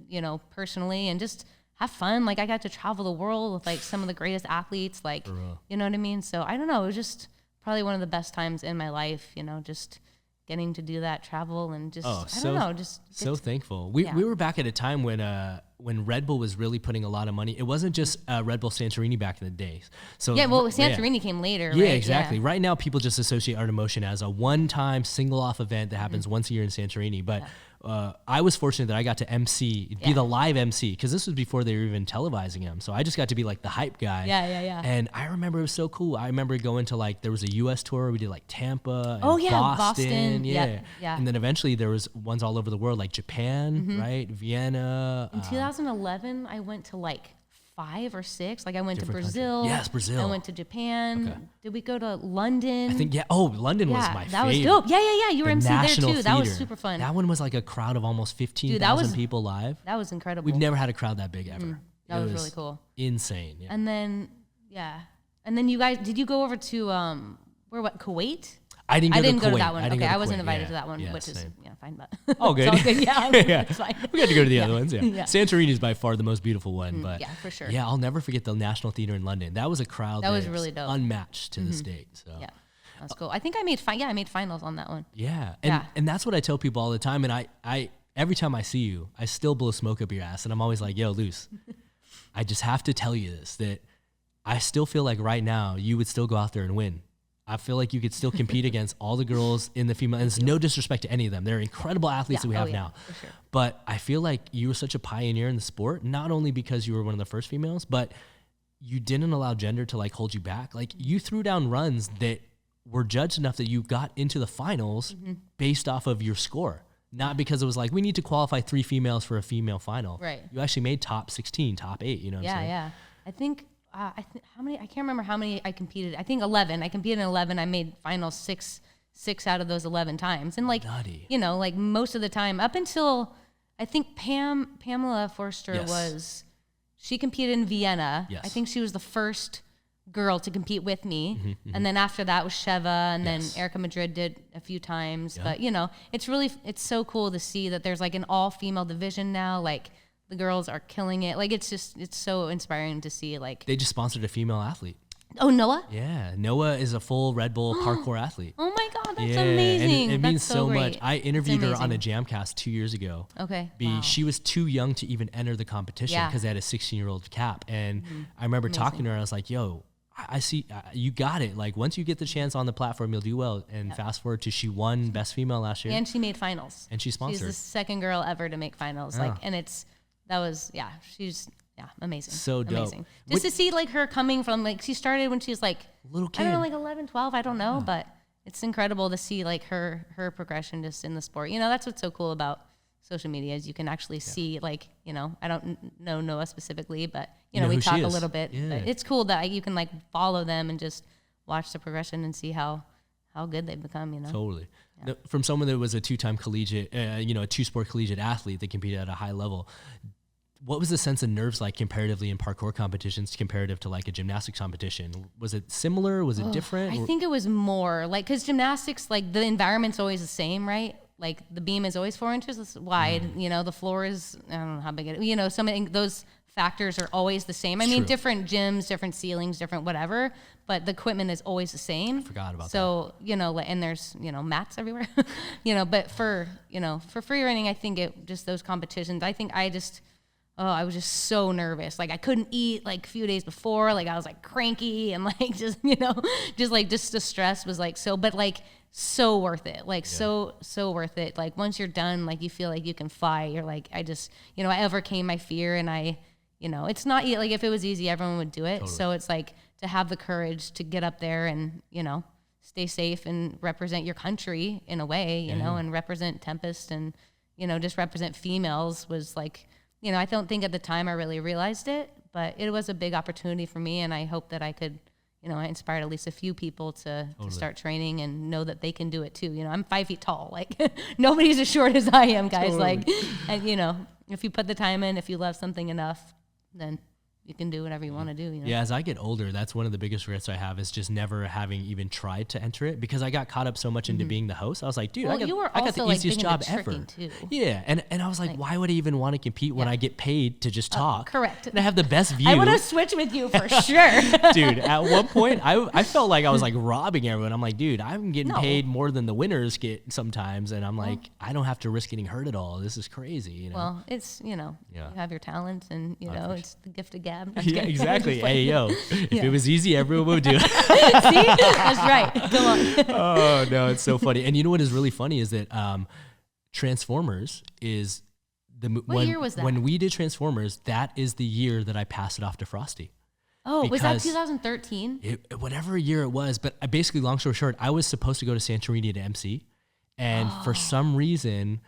personally, and just have fun. Like I got to travel the world with like some of the greatest athletes, like, you know what I mean? So I don't know. It was just probably one of the best times in my life, just getting to do that, travel, and just, I don't know, just so thankful. We were back at a time when Red Bull was really putting a lot of money. It wasn't just Red Bull Santorini back in the days. So Santorini came later, right? Yeah, exactly. Right now, people just associate Art of Motion as a one-time single-off event that happens once a year in Santorini. But I was fortunate that I got to be the live MC, because this was before they were even televising them. So I just got to be like the hype guy. Yeah. And I remember it was so cool. I remember going to there was a U.S. tour. We did like Tampa and Boston. Yeah. And then eventually there was ones all over the world, like Japan, right? Vienna. In 2011, I went to 5 or 6. Like I went to Brazil. Country. Yes, Brazil. I went to Japan. Okay. Did we go to London? I think, London was my favorite. That was dope. Yeah. You were MC there too. Theater. That was super fun. That one was like a crowd of almost 15,000 people live. That was incredible. We've never had a crowd that big ever. That was really cool. Insane. Yeah. And then you guys, did you go over to Kuwait? I didn't go to that one. Okay, I wasn't invited to that one, which is fine, but oh, good. It's all good. Yeah, it's fine. We got to go to the other ones. Yeah. Santorini is by far the most beautiful one, but yeah, for sure. Yeah, I'll never forget the National Theater in London. That was a crowd that was really dope, unmatched to this date. So yeah, that's cool. I think I made finals on that one. Yeah, and that's what I tell people all the time. And I every time I see you, I still blow smoke up your ass, and I'm always like, "Yo, Luce, I just have to tell you this, that I still feel like right now you would still go out there and win. I feel like you could still compete against all the girls in the female, and it's no disrespect to any of them. They're incredible athletes that we have now. For sure. But I feel like you were such a pioneer in the sport, not only because you were one of the first females, but you didn't allow gender to hold you back. Like you threw down runs that were judged enough that you got into the finals based off of your score. Not because it was we need to qualify 3 females for a female final. Right. You actually made top 16, top 8, you know what I'm saying? Yeah. I think how many? I can't remember how many I competed. I think 11. I competed in 11. I made finals 6 out of those 11 times. And Nutty. Most of the time, up until I think Pamela Forster she competed in Vienna. Yes. I think she was the first girl to compete with me. And then after that was Sheva, and then Erica Madrid did a few times. But it's so cool to see that there's an all female division now. The girls are killing it. It's so inspiring to see. They just sponsored a female athlete. Oh, Noah? Yeah, Noah is a full Red Bull parkour athlete. Oh my God, that's amazing. And it means so great. much. I interviewed her on a JAMCast 2 years ago. Okay. She was too young to even enter the competition because they had a 16-year-old cap. And I remember talking to her, and I was like, yo, I see you got it. Once you get the chance on the platform, you'll do well. And fast forward to she won Best Female last year. And she made finals. And she sponsored. She's the second girl ever to make finals. She's amazing. So dope. Amazing. Just to see her coming from she started when she was little kid. I don't know, 11, 12, I don't know, but it's incredible to see her progression just in the sport. That's what's so cool about social media is you can actually see I don't know Noah specifically, but we talk a little bit. Yeah. But it's cool that you can follow them and just watch the progression and see how good they've become, Totally. Yeah. From someone that was a 2-time collegiate, a 2-sport collegiate athlete that competed at a high level, what was the sense of nerves comparatively in parkour competitions comparative to a gymnastics competition? Was it similar? Was it different? I think it was more because gymnastics, the environment's always the same, right? The beam is always 4 inches wide. The floor is, I don't know how big it is. Some of those factors are always the same. I mean, different gyms, different ceilings, different whatever, but the equipment is always the same. I forgot about that. So, and there's, mats everywhere, but for free running, I think just those competitions, I think I was just so nervous. I couldn't eat a few days before. I was cranky and just the stress was so worth it. So worth it. Once you're done, you feel you can fly. You're I overcame my fear, and it's not if it was easy, everyone would do it. Totally. So it's to have the courage to get up there and, stay safe and represent your country in a way, and represent Tempest and, just represent females was like, I don't think at the time I really realized it, but it was a big opportunity for me. And I hope that I could, I inspired at least a few people to start training and know that they can do it too. I'm 5 feet tall. Like nobody's as short as I am, guys. Totally. Like, and, if you put the time in, if you love something enough, then you can do whatever you want to do. Yeah, as I get older, that's one of the biggest regrets I have is just never having even tried to enter it because I got caught up so much into being the host. I was like, dude, I got the easiest job ever. Too. Yeah, and I was like, why would I even want to compete when I get paid to just talk? Correct. And I have the best view. I would have switched with you for sure. Dude, at one point, I felt like I was like robbing everyone. I'm like, dude, I'm getting paid more than the winners get sometimes. And I'm like, I don't have to risk getting hurt at all. This is crazy. Well, it's, you have your talent and, it's the gift of gab. Yeah, exactly. Hey, yo, if it was easy, everyone would do it. See? That's right. Come on. Oh, no, it's so funny. And you know what is really funny is that Transformers is what year was that? When we did Transformers, that is the year that I passed it off to Frosty. Oh, was that 2013? Whatever year it was. But basically, long story short, I was supposed to go to Santorini to MC. And for some reason,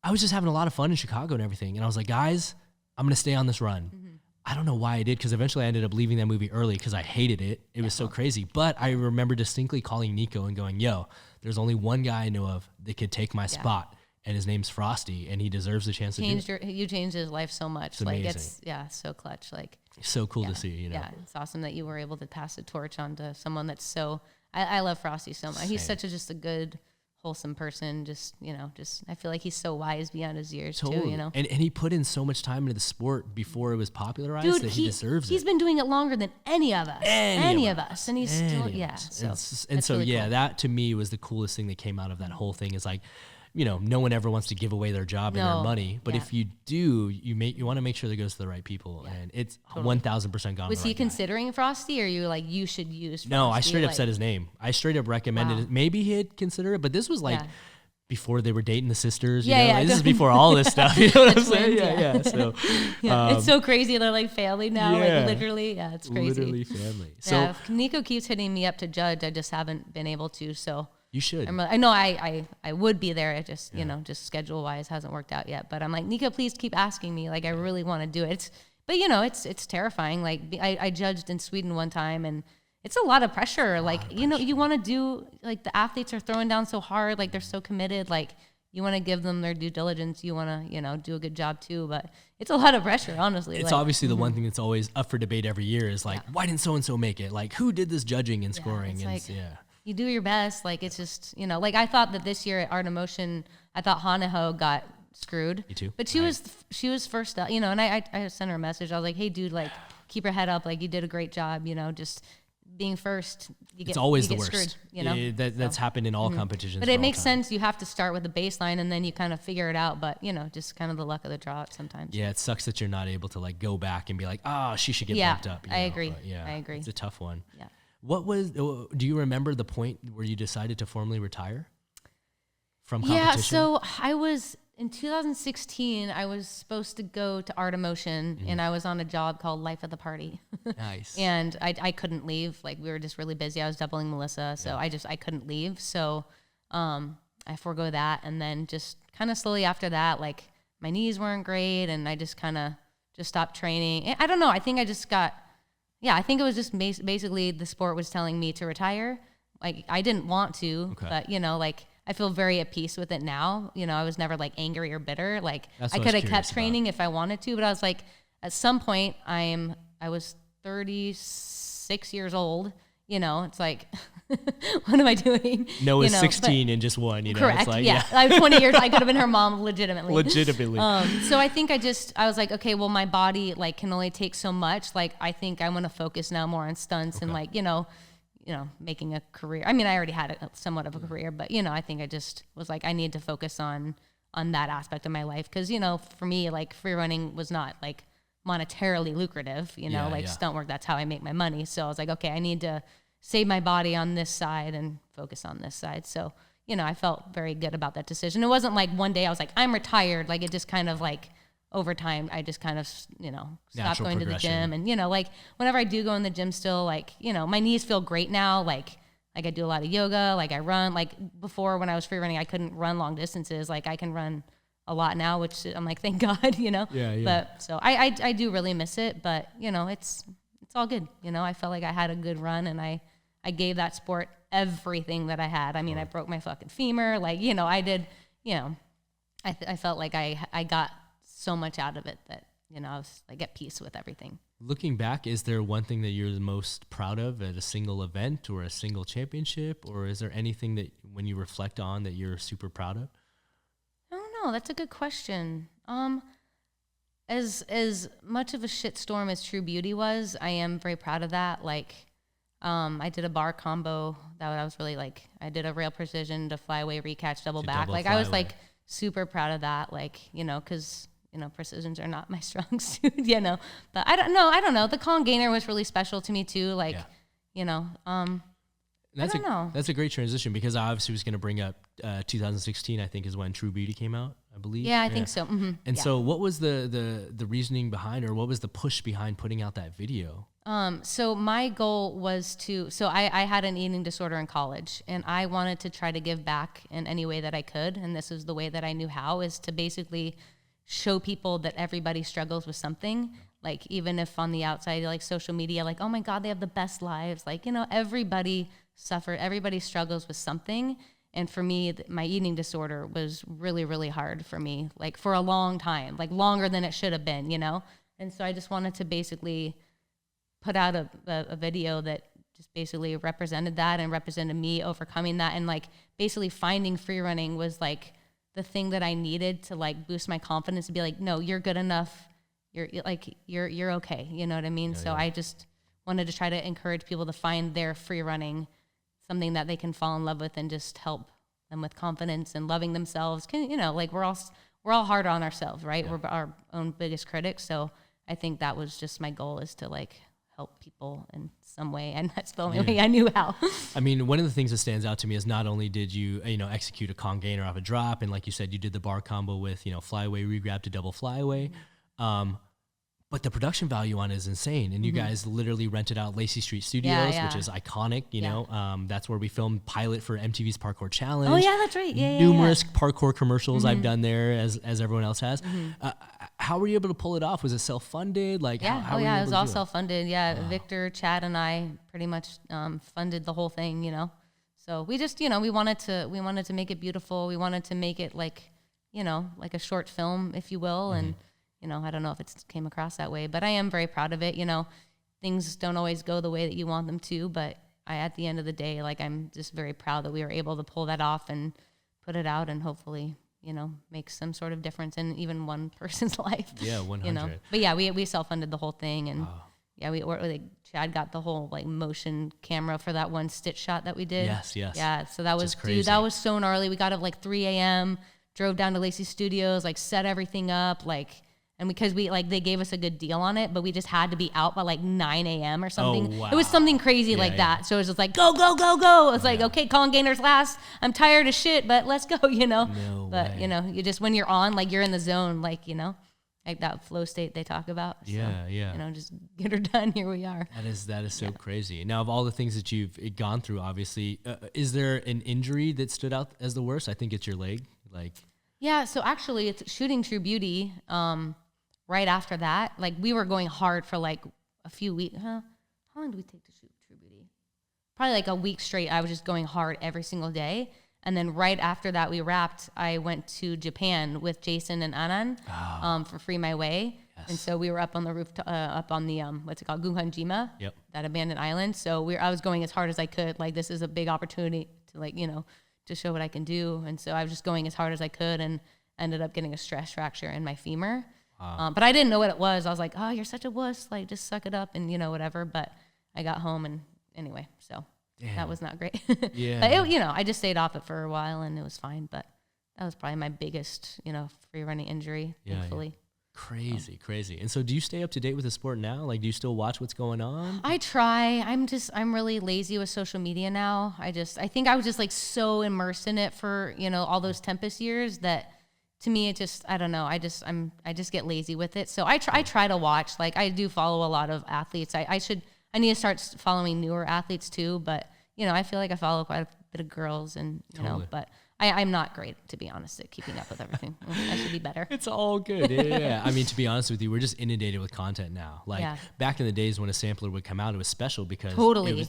I was just having a lot of fun in Chicago and everything. And I was like, guys, I'm going to stay on this run. Mm-hmm. I don't know why I did because eventually I ended up leaving that movie early because I hated it. It was so crazy. But I remember distinctly calling Nico and going, yo, there's only one guy I know of that could take my spot, and his name's Frosty, and he deserves the chance to do it. You changed his life so much. It's amazing. It's so clutch. Like so cool to see, Yeah, it's awesome that you were able to pass the torch on to someone that's so, I love Frosty so much. Same. He's such just a good, wholesome person. I feel like he's so wise beyond his years too, And he put in so much time into the sport before it was popularized that he deserves it. He's been doing it longer than any of us. Any of us. And he's still, that to me was the coolest thing that came out of that whole thing is like, no one ever wants to give away their job and their money, but if you do, you want to make sure that goes to the right people, and it's 1,000% gone. Was he considering Frosty, or you like you should use Frosty? No, I straight up said his name. I straight up recommended it. Maybe he'd consider it, but this was like before they were dating the sisters. This is before all this stuff. You know what I'm saying? Yeah. So it's so crazy. They're like family now, like literally. Yeah, it's crazy. Literally family. So Nico keeps hitting me up to judge. I just haven't been able to. So. You should. I know I would be there. It just, just schedule wise hasn't worked out yet. But I'm like, Nico, please keep asking me. Like, I really want to do it. It's terrifying. Like, I judged in Sweden one time, and it's a lot of pressure. Like, you want to do, like, the athletes are throwing down so hard. Like, they're so committed. Like, you want to give them their due diligence. You want to, do a good job too. But it's a lot of pressure, honestly. It's obviously the one thing that's always up for debate every year is like, why didn't so-and-so make it? Like, who did this judging and scoring? You do your best. Like, it's just, like I thought that this year at Art of Motion, I thought Hanaho got screwed. Me too. But she was first up, and I sent her a message. I was like, hey, dude, like, keep your head up. Like, you did a great job, just being first. It's always the worst. Screwed, that's happened in all competitions. But it makes sense. You have to start with a baseline, and then you kind of figure it out. But, just kind of the luck of the draw sometimes. Yeah, it sucks that you're not able to, like, go back and be like, she should get bumped up. I agree. I agree. It's a tough one. Yeah. Do you remember the point where you decided to formally retire from competition? Yeah, so I was, in 2016, I was supposed to go to Art of Motion, and I was on a job called Life of the Party. Nice. And I couldn't leave. Like, we were just really busy. I was doubling Melissa, so I couldn't leave. So I forego that, and then just kind of slowly after that, like, my knees weren't great, and I just kind of just stopped training. I don't know. I think I just got... Yeah, I think it was just basically the sport was telling me to retire. Like, I didn't want to, but, like, I feel very at peace with it now. I was never, like, angry or bitter. Like, I could have kept training if I wanted to, but I was like, at some point, I was 36 years old. It's like, what am I doing? Noah's 16 and just one, Correct, it's like, I have 20 years. I could have been her mom legitimately. So I think I was like, okay, well, my body, like, can only take so much. Like, I think I want to focus now more on stunts and, like, making a career. I mean, I already had somewhat of a career, but, I think I just was like, I need to focus on that aspect of my life. Because, for me, like, free running was not, like, monetarily lucrative, stunt work, that's how I make my money. So I was like, okay, I need to save my body on this side and focus on this side. So, I felt very good about that decision. It wasn't like one day I was like, I'm retired. Like, it just kind of like over time, I just kind of, stopped going to the gym. And, like whenever I do go in the gym still, like, my knees feel great now. Like I do a lot of yoga, like I run. Like before when I was free running, I couldn't run long distances. Like I can run a lot now, which I'm like, thank God, you know? Yeah. But so I do really miss it, but you know, it's all good. You know, I felt like I had a good run and I gave that sport everything that I had. I mean, I broke my fucking femur. Like, you know, I did, you know, I felt like I got so much out of it that, you know, I was like at peace with everything. Looking back, is there one thing that you're the most proud of at a single event or a single championship? Or is there anything that when you reflect on that you're super proud of? I don't know. That's a good question. As much of a shitstorm as True Beauty was, I am very proud of that. Like, I did a bar combo that I was really like, I did a rail precision to flyaway recatch double back. Like, I was like super proud of that. Like, you know, cause you know, precisions are not my strong suit, you know, but I don't know. The Colin Gaynor was really special to me too. Like, you know, that's a great transition because I obviously was going to bring up 2016, I think is when True Beauty came out, I believe. Yeah, I think so. Mm-hmm. And so what was the reasoning behind, or what was the push behind putting out that video? So my goal was I had an eating disorder in college and I wanted to try to give back in any way that I could. And this is the way that I knew how, is to basically show people that everybody struggles with something. Like, even if on the outside, like social media, like, oh my God, they have the best lives. Like, you know, everybody struggles with something. And for me, my eating disorder was really, really hard for me, like for a long time, like longer than it should have been, you know? And so I just wanted to basically put out a video that just basically represented that and represented me overcoming that. And like basically finding free running was like the thing that I needed to like boost my confidence, to be like, no, you're good enough. You're okay. You know what I mean? So I just wanted to try to encourage people to find their free running, something that they can fall in love with and just help them with confidence and loving themselves. You know, like we're all hard on ourselves, right? Yeah. We're our own biggest critics. So I think that was just my goal, is to like help people in some way, and that's the only way I knew how. I mean, one of the things that stands out to me is not only did you execute a Colin Gaynor off a drop, and like you said, you did the bar combo with flyaway regrab to double flyaway, but the production value on it is insane. And you guys literally rented out Lacey Street Studios, which is iconic. You know, that's where we filmed pilot for MTV's Parkour Challenge. Oh yeah, that's right. Numerous parkour commercials I've done there, as everyone else has. How were you able to pull it off? Was it self-funded? Like, how it was all self-funded. Yeah, Victor, Chad, and I pretty much funded the whole thing. You know, so we just we wanted to make it beautiful. We wanted to make it like like a short film, if you will, and I don't know if it came across that way, but I am very proud of it. You know, things don't always go the way that you want them to, but at the end of the day, like, I'm just very proud that we were able to pull that off and put it out, and hopefully make some sort of difference in even one person's life. Yeah, 100. But yeah, we self-funded the whole thing, and Chad got the whole like motion camera for that one stitch shot that we did. Yes. Yeah, so that was that was so gnarly. We got up like 3 a.m., drove down to Lacey Studios, like set everything up, like, and because they gave us a good deal on it, but we just had to be out by like 9 a.m. or something. Oh, wow. It was something crazy that. So it was just like, go. It's like, okay, Colin Gaynor's last. I'm tired of shit, but let's go, No but, way. you just, when you're on, like, you're in the zone, like, like that flow state they talk about. So, Yeah. Just get her done. Here we are. That is so crazy. Now, of all the things that you've gone through, obviously, is there an injury that stood out as the worst? I think it's your leg. Like, yeah. So actually, it's shooting True Beauty. Right after that, like, we were going hard for like a few weeks. How long did we take to shoot True Beauty? Probably like a week straight. I was just going hard every single day. And then right after that, we wrapped. I went to Japan with Jason and Anan for Free My Way. Yes. And so we were up on the roof, up on the what's it called, Gunkanjima, that abandoned island. So I was going as hard as I could. Like, this is a big opportunity to, like, to show what I can do. And so I was just going as hard as I could, and ended up getting a stress fracture in my femur. But I didn't know what it was. I was like, oh, you're such a wuss. Like, just suck it up and, whatever. But I got home, and anyway, so that was not great. Yeah. But I just stayed off it for a while, and it was fine. But that was probably my biggest, free running injury, thankfully. Yeah. Crazy. And so do you stay up to date with the sport now? Like, do you still watch what's going on? I try. I'm really lazy with social media now. I think I was just like so immersed in it for, all those Tempest years that, to me, it just, I don't know. I just get lazy with it. So I try to watch. Like, I do follow a lot of athletes. I need to start following newer athletes too. But, I feel like I follow quite a bit of girls, and, totally. But I'm not great, to be honest, at keeping up with everything. I should be better. It's all good. Yeah. I mean, to be honest with you, we're just inundated with content now. Like back in the days when a sampler would come out, it was special because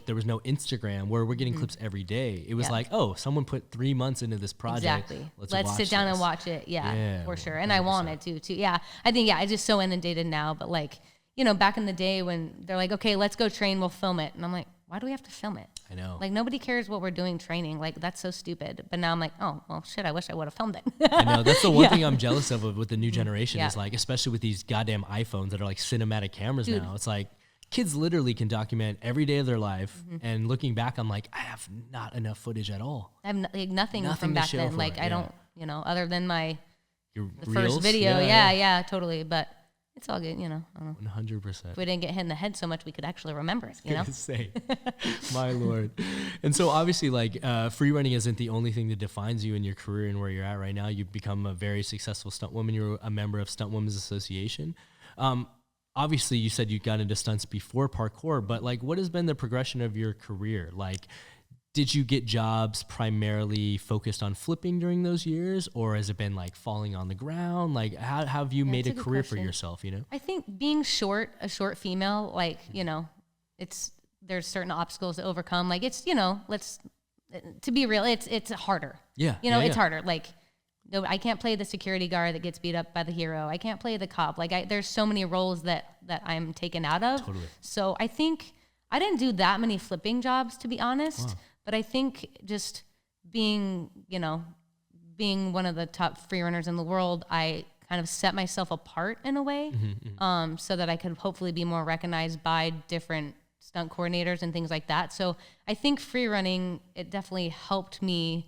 there was no Instagram where we're getting clips every day. It was like, oh, someone put 3 months into this project. Exactly. Let's sit down and watch it. Yeah, for sure. And 100%. I wanted to too. Yeah. I think, it's just so inundated now. But like, back in the day when they're like, okay, let's go train, we'll film it. And I'm like, why do we have to film it? I know. Like, nobody cares what we're doing training. Like, that's so stupid. But now I'm like, oh, well, shit, I wish I would have filmed it. I know. That's the one thing I'm jealous of with the new generation is like, especially with these goddamn iPhones that are like cinematic cameras now. It's like kids literally can document every day of their life. And looking back, I'm like, I have not enough footage at all. I have nothing from back then. Like, I don't, other than the reels? first video. Yeah, totally. But it's all good, I don't know. 100%. If we didn't get hit in the head so much, we could actually remember it, you know? Say, my Lord. And so obviously, like, free running isn't the only thing that defines you in your career and where you're at right now. You've become a very successful stunt woman. You're a member of Stuntwomen's Association. Obviously, you said you got into stunts before parkour, but, like, what has been the progression of your career? Like, did you get jobs primarily focused on flipping during those years, or has it been like falling on the ground? Like, how have you made a career for yourself? I think being a short female, like, there's certain obstacles to overcome. Like, it's, to be real, it's harder. Yeah. It's harder. Like, no, I can't play the security guard that gets beat up by the hero. I can't play the cop. Like, there's so many roles that I'm taken out of. Totally. So I think I didn't do that many flipping jobs, to be honest. Wow. But I think just being one of the top free runners in the world, I kind of set myself apart in a way, so that I could hopefully be more recognized by different stunt coordinators and things like that. So I think free running, it definitely helped me,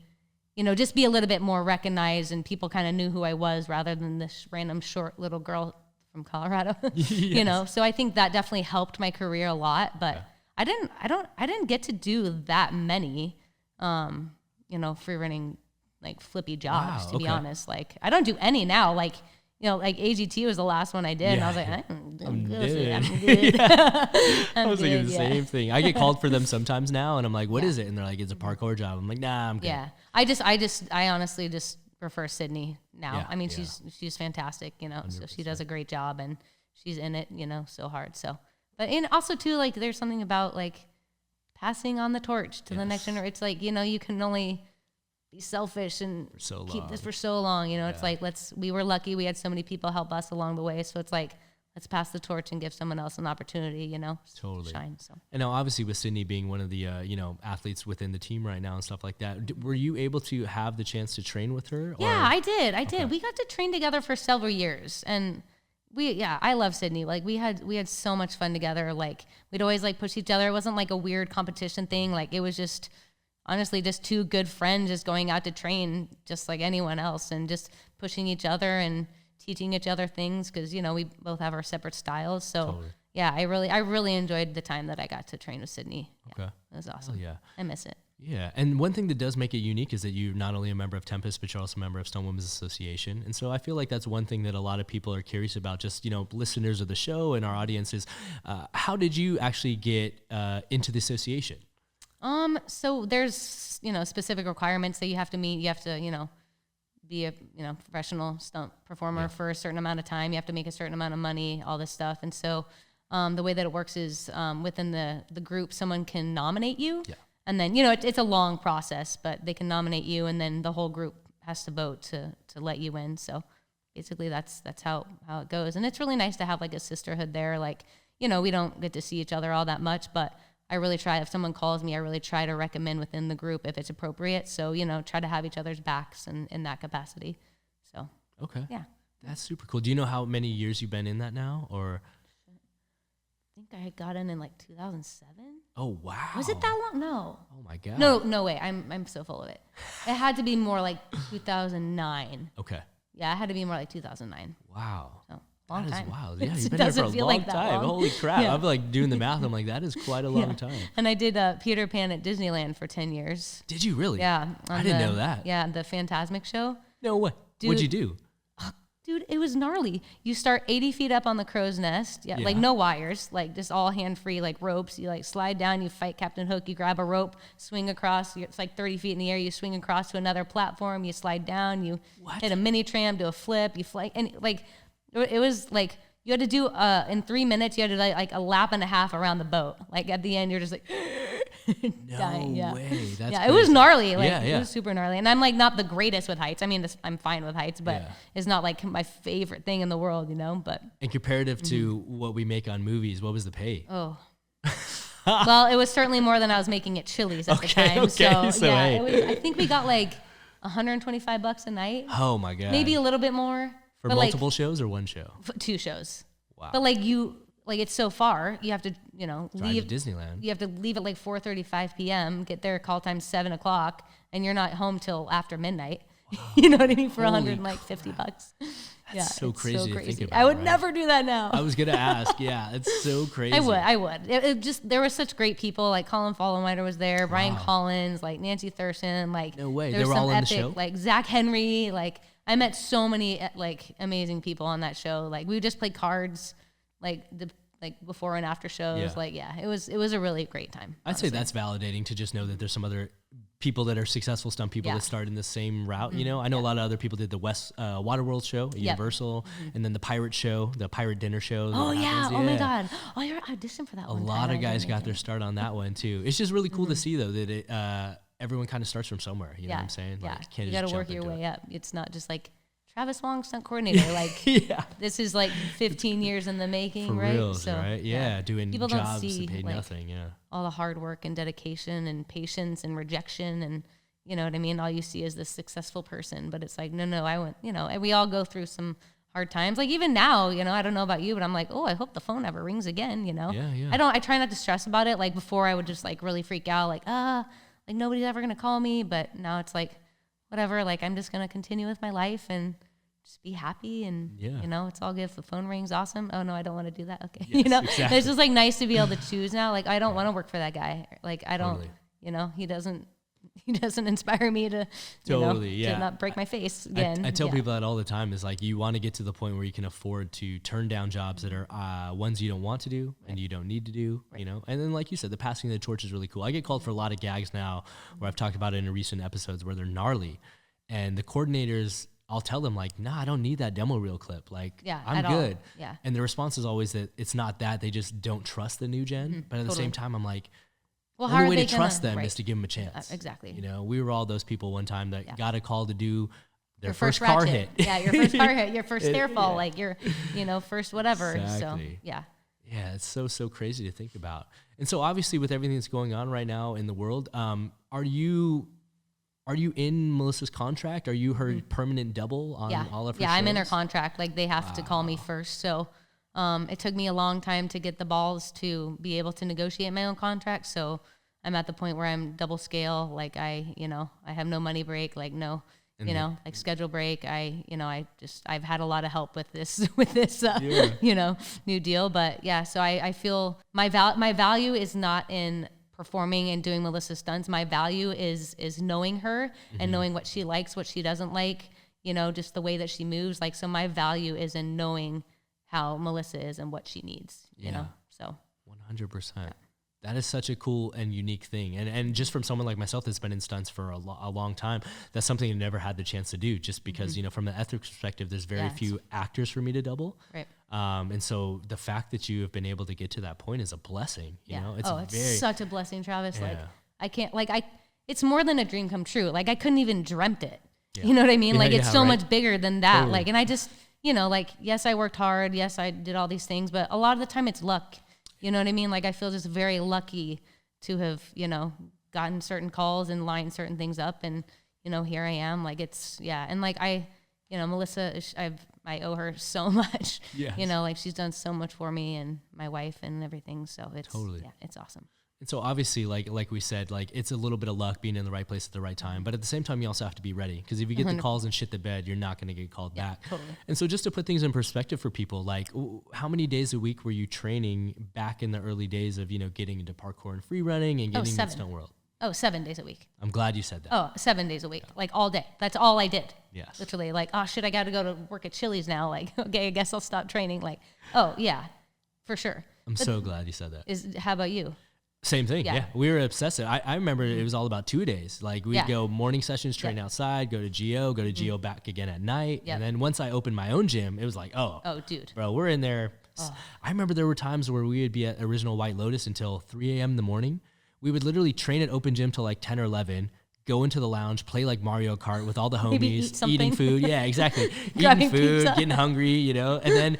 just be a little bit more recognized, and people kind of knew who I was rather than this random short little girl from Colorado, yes. So I think that definitely helped my career a lot, but I didn't get to do that many, free running, like, flippy jobs, to be honest. Like, I don't do any now. Like, like AGT was the last one I did. And I was like, I'm good. I was thinking the same thing. I get called for them sometimes now, and I'm like, what is it? And they're like, it's a parkour job. I'm like, nah, I'm good. Yeah. I honestly just prefer Sydney now. Yeah. I mean, she's fantastic, so she does a great job, and she's in it, so hard. So. But also too, like, there's something about, like, passing on the torch to the next generation. It's like, you can only be selfish and keep this for so long. It's like, we were lucky we had so many people help us along the way. So it's like, let's pass the torch and give someone else an opportunity, Totally. Shine. So. And now obviously with Sydney being one of the, athletes within the team right now and stuff like that, were you able to have the chance to train with her? Yeah, I did. Okay. We got to train together for several years, and I love Sydney. Like, we had so much fun together. Like, we'd always, like, push each other. It wasn't like a weird competition thing. Like, it was just, honestly, just two good friends just going out to train just like anyone else, and just pushing each other and teaching each other things, because, we both have our separate styles. So, totally. I really enjoyed the time that I got to train with Sydney. Okay. It was awesome. Yeah. I miss it. Yeah, and one thing that does make it unique is that you're not only a member of Tempest, but you're also a member of Stuntwomen's Association. And so I feel like that's one thing that a lot of people are curious about, just, listeners of the show and our audience is, how did you actually get into the association? So there's, specific requirements that you have to meet. You have to, be a, professional stunt performer for a certain amount of time. You have to make a certain amount of money, all this stuff. And so the way that it works is within the group, someone can nominate you. Yeah. And then, it's a long process, but they can nominate you, and then the whole group has to vote to let you in. So basically that's how it goes. And it's really nice to have, like, a sisterhood there. Like, we don't get to see each other all that much, but I really try, if someone calls me, I really try to recommend within the group if it's appropriate. So, try to have each other's backs in that capacity. So, okay. Yeah. That's super cool. Do you know how many years you've been in that now, or? I think I had got in like 2007. Oh, wow. Was it that long? No. Oh my God. No way. I'm so full of it. It had to be more like 2009. Okay. Yeah, it had to be more like 2009. Wow. So, long that time. Is wild. Yeah, you've been there for a long time. Holy crap. I'm like doing the math. I'm like, that is quite a long time. And I did Peter Pan at Disneyland for 10 years. Did you really? Yeah. I didn't know that. Yeah, the Fantasmic show. No way. What'd you do? Dude, it was gnarly. You start 80 feet up on the crow's nest. Yeah. Like no wires, like just all hand-free, like ropes. You like slide down, you fight Captain Hook, you grab a rope, swing across. It's like 30 feet in the air. You swing across to another platform. You slide down, you hit a mini tram, do a flip, you fly. And like, it was like, you had to do, in 3 minutes, you had to like a lap and a half around the boat. Like at the end, you're just like, no dying. way. That's it was gnarly. Like it was super gnarly. And I'm like not the greatest with heights. I mean, I'm fine with heights, but it's not like my favorite thing in the world, you know. But and comparative to what we make on movies, what was the pay? Oh, well, it was certainly more than I was making at Chili's at the time. So yeah, hey. it was, I think we got like $125 a night. Oh my god, maybe a little bit more for multiple shows or one show. 2 shows. Wow. But like it's so far, you have to, leave to Disneyland. You have to leave at like 4:35 p.m., get there, call time 7 o'clock, and you're not home till after midnight. Wow. You know what I mean? For $150. That's so crazy to think about. I would never do that now. I was gonna ask. Yeah, it's so crazy. I would. It just, there were such great people. Like Colin Fallowheimer was there, Brian Collins, like Nancy Thurston. Like no way, they were all in the show. Like Zach Henry. Like I met so many like amazing people on that show. Like we would just play cards, like before and after shows. Like it was a really great time. I'd say that's validating to just know that there's some other people that are successful stunt people that started in the same route. You know, I know a lot of other people did the Water World show at Universal, and then the Pirate show, the Pirate Dinner show. Oh yeah! Oh my God! Oh, you're auditioning for that one. A lot of guys got their start on that one too. It's just really cool to see though that everyone kind of starts from somewhere. You know what I'm saying? Yeah. Like, you got to work your way up. It's not just like Travis Wong, stunt coordinator. Like this is like 15 years in the making, for right? Reals, right? Yeah, doing people jobs don't see, that paid like, nothing. Yeah, all the hard work and dedication and patience and rejection and you know what I mean. All you see is this successful person, but it's like no, I went. You know, and we all go through some hard times. Like even now, you know, I don't know about you, but I'm like, oh, I hope the phone never rings again. You know, I try not to stress about it. Like before, I would just like really freak out, like like nobody's ever gonna call me. But now it's like, whatever. Like I'm just gonna continue with my life and just be happy and you know, it's all good. If the phone rings, awesome. Oh no, I don't want to do that. Okay. Yes, you know, exactly. it's just like nice to be able to choose now. Like I don't want to work for that guy. Like I don't, you know, he doesn't inspire me to, to not break my face again. I tell people that all the time is like, you want to get to the point where you can afford to turn down jobs that are ones you don't want to do and you don't need to do, you know? And then like you said, the passing of the torch is really cool. I get called for a lot of gags now where I've talked about it in recent episodes where they're gnarly and the coordinators, I'll tell them like, nah, I don't need that demo reel clip. Like, I'm good. Yeah. And the response is always that it's not that, they just don't trust the new gen. But at the same time, I'm like, well, the only way to trust them is to give them a chance. Exactly. You know, we were all those people one time that got a call to do their first car hit. Yeah, your first car hit, your first stair fall, like your, you know, first whatever. Exactly. So, yeah. Yeah, it's so crazy to think about. And so obviously with everything that's going on right now in the world, are you in Melissa's contract? Are you her permanent double on all of her shows? I'm in her contract. Like they have to call me first. So it took me a long time to get the balls to be able to negotiate my own contract. So I'm at the point where I'm double scale. Like I have no money break, like no, like schedule break. I've had a lot of help with this, new deal. But yeah, so I feel my value is not in performing and doing Melissa's stunts. My value is knowing her and knowing what she likes, what she doesn't like, just the way that she moves. Like, so my value is in knowing how Melissa is and what she needs, you know? So 100%. That is such a cool and unique thing. And just from someone like myself that's been in stunts for a long time, that's something I never had the chance to do just because, from an ethics perspective, there's very few actors for me to double. Right. And so the fact that you have been able to get to that point is a blessing. You know, it's such a blessing, Travis. Like I can't, it's more than a dream come true. Like I couldn't even dreamt it. Yeah. You know what I mean? Like it's so much bigger than that. Totally. Like, and I just, yes, I worked hard. Yes, I did all these things, but a lot of the time it's luck. You know what I mean? Like I feel just very lucky to have, gotten certain calls and lined certain things up. And, here I am. Like it's, and like Melissa, I owe her so much. Yes. Like she's done so much for me and my wife and everything. So it's it's awesome. And so obviously, like we said, like it's a little bit of luck being in the right place at the right time. But at the same time, you also have to be ready because if you get the calls and shit the bed, you're not going to get called back. Totally. And so just to put things in perspective for people, like how many days a week were you training back in the early days of getting into parkour and free running and getting into Stunt World? Oh, 7 days a week. I'm glad you said that. Oh, 7 days a week, like all day. That's all I did. Yes. Literally, like, oh shit, I got to go to work at Chili's now. Like, okay, I guess I'll stop training. Like, oh yeah, for sure. I'm so glad you said that. How about you? Same thing. Yeah. We were obsessive. I remember it was all about 2 days. Like we'd go morning sessions, train outside, go to GO back again at night. And then once I opened my own gym, it was like, oh dude, bro, we're in there. Oh. I remember there were times where we would be at Original White Lotus until 3 a.m. in the morning. We would literally train at open gym till like 10 or 11, go into the lounge, play like Mario Kart with all the homies, eating food. Yeah, exactly. Eating food, getting hungry, you know, and then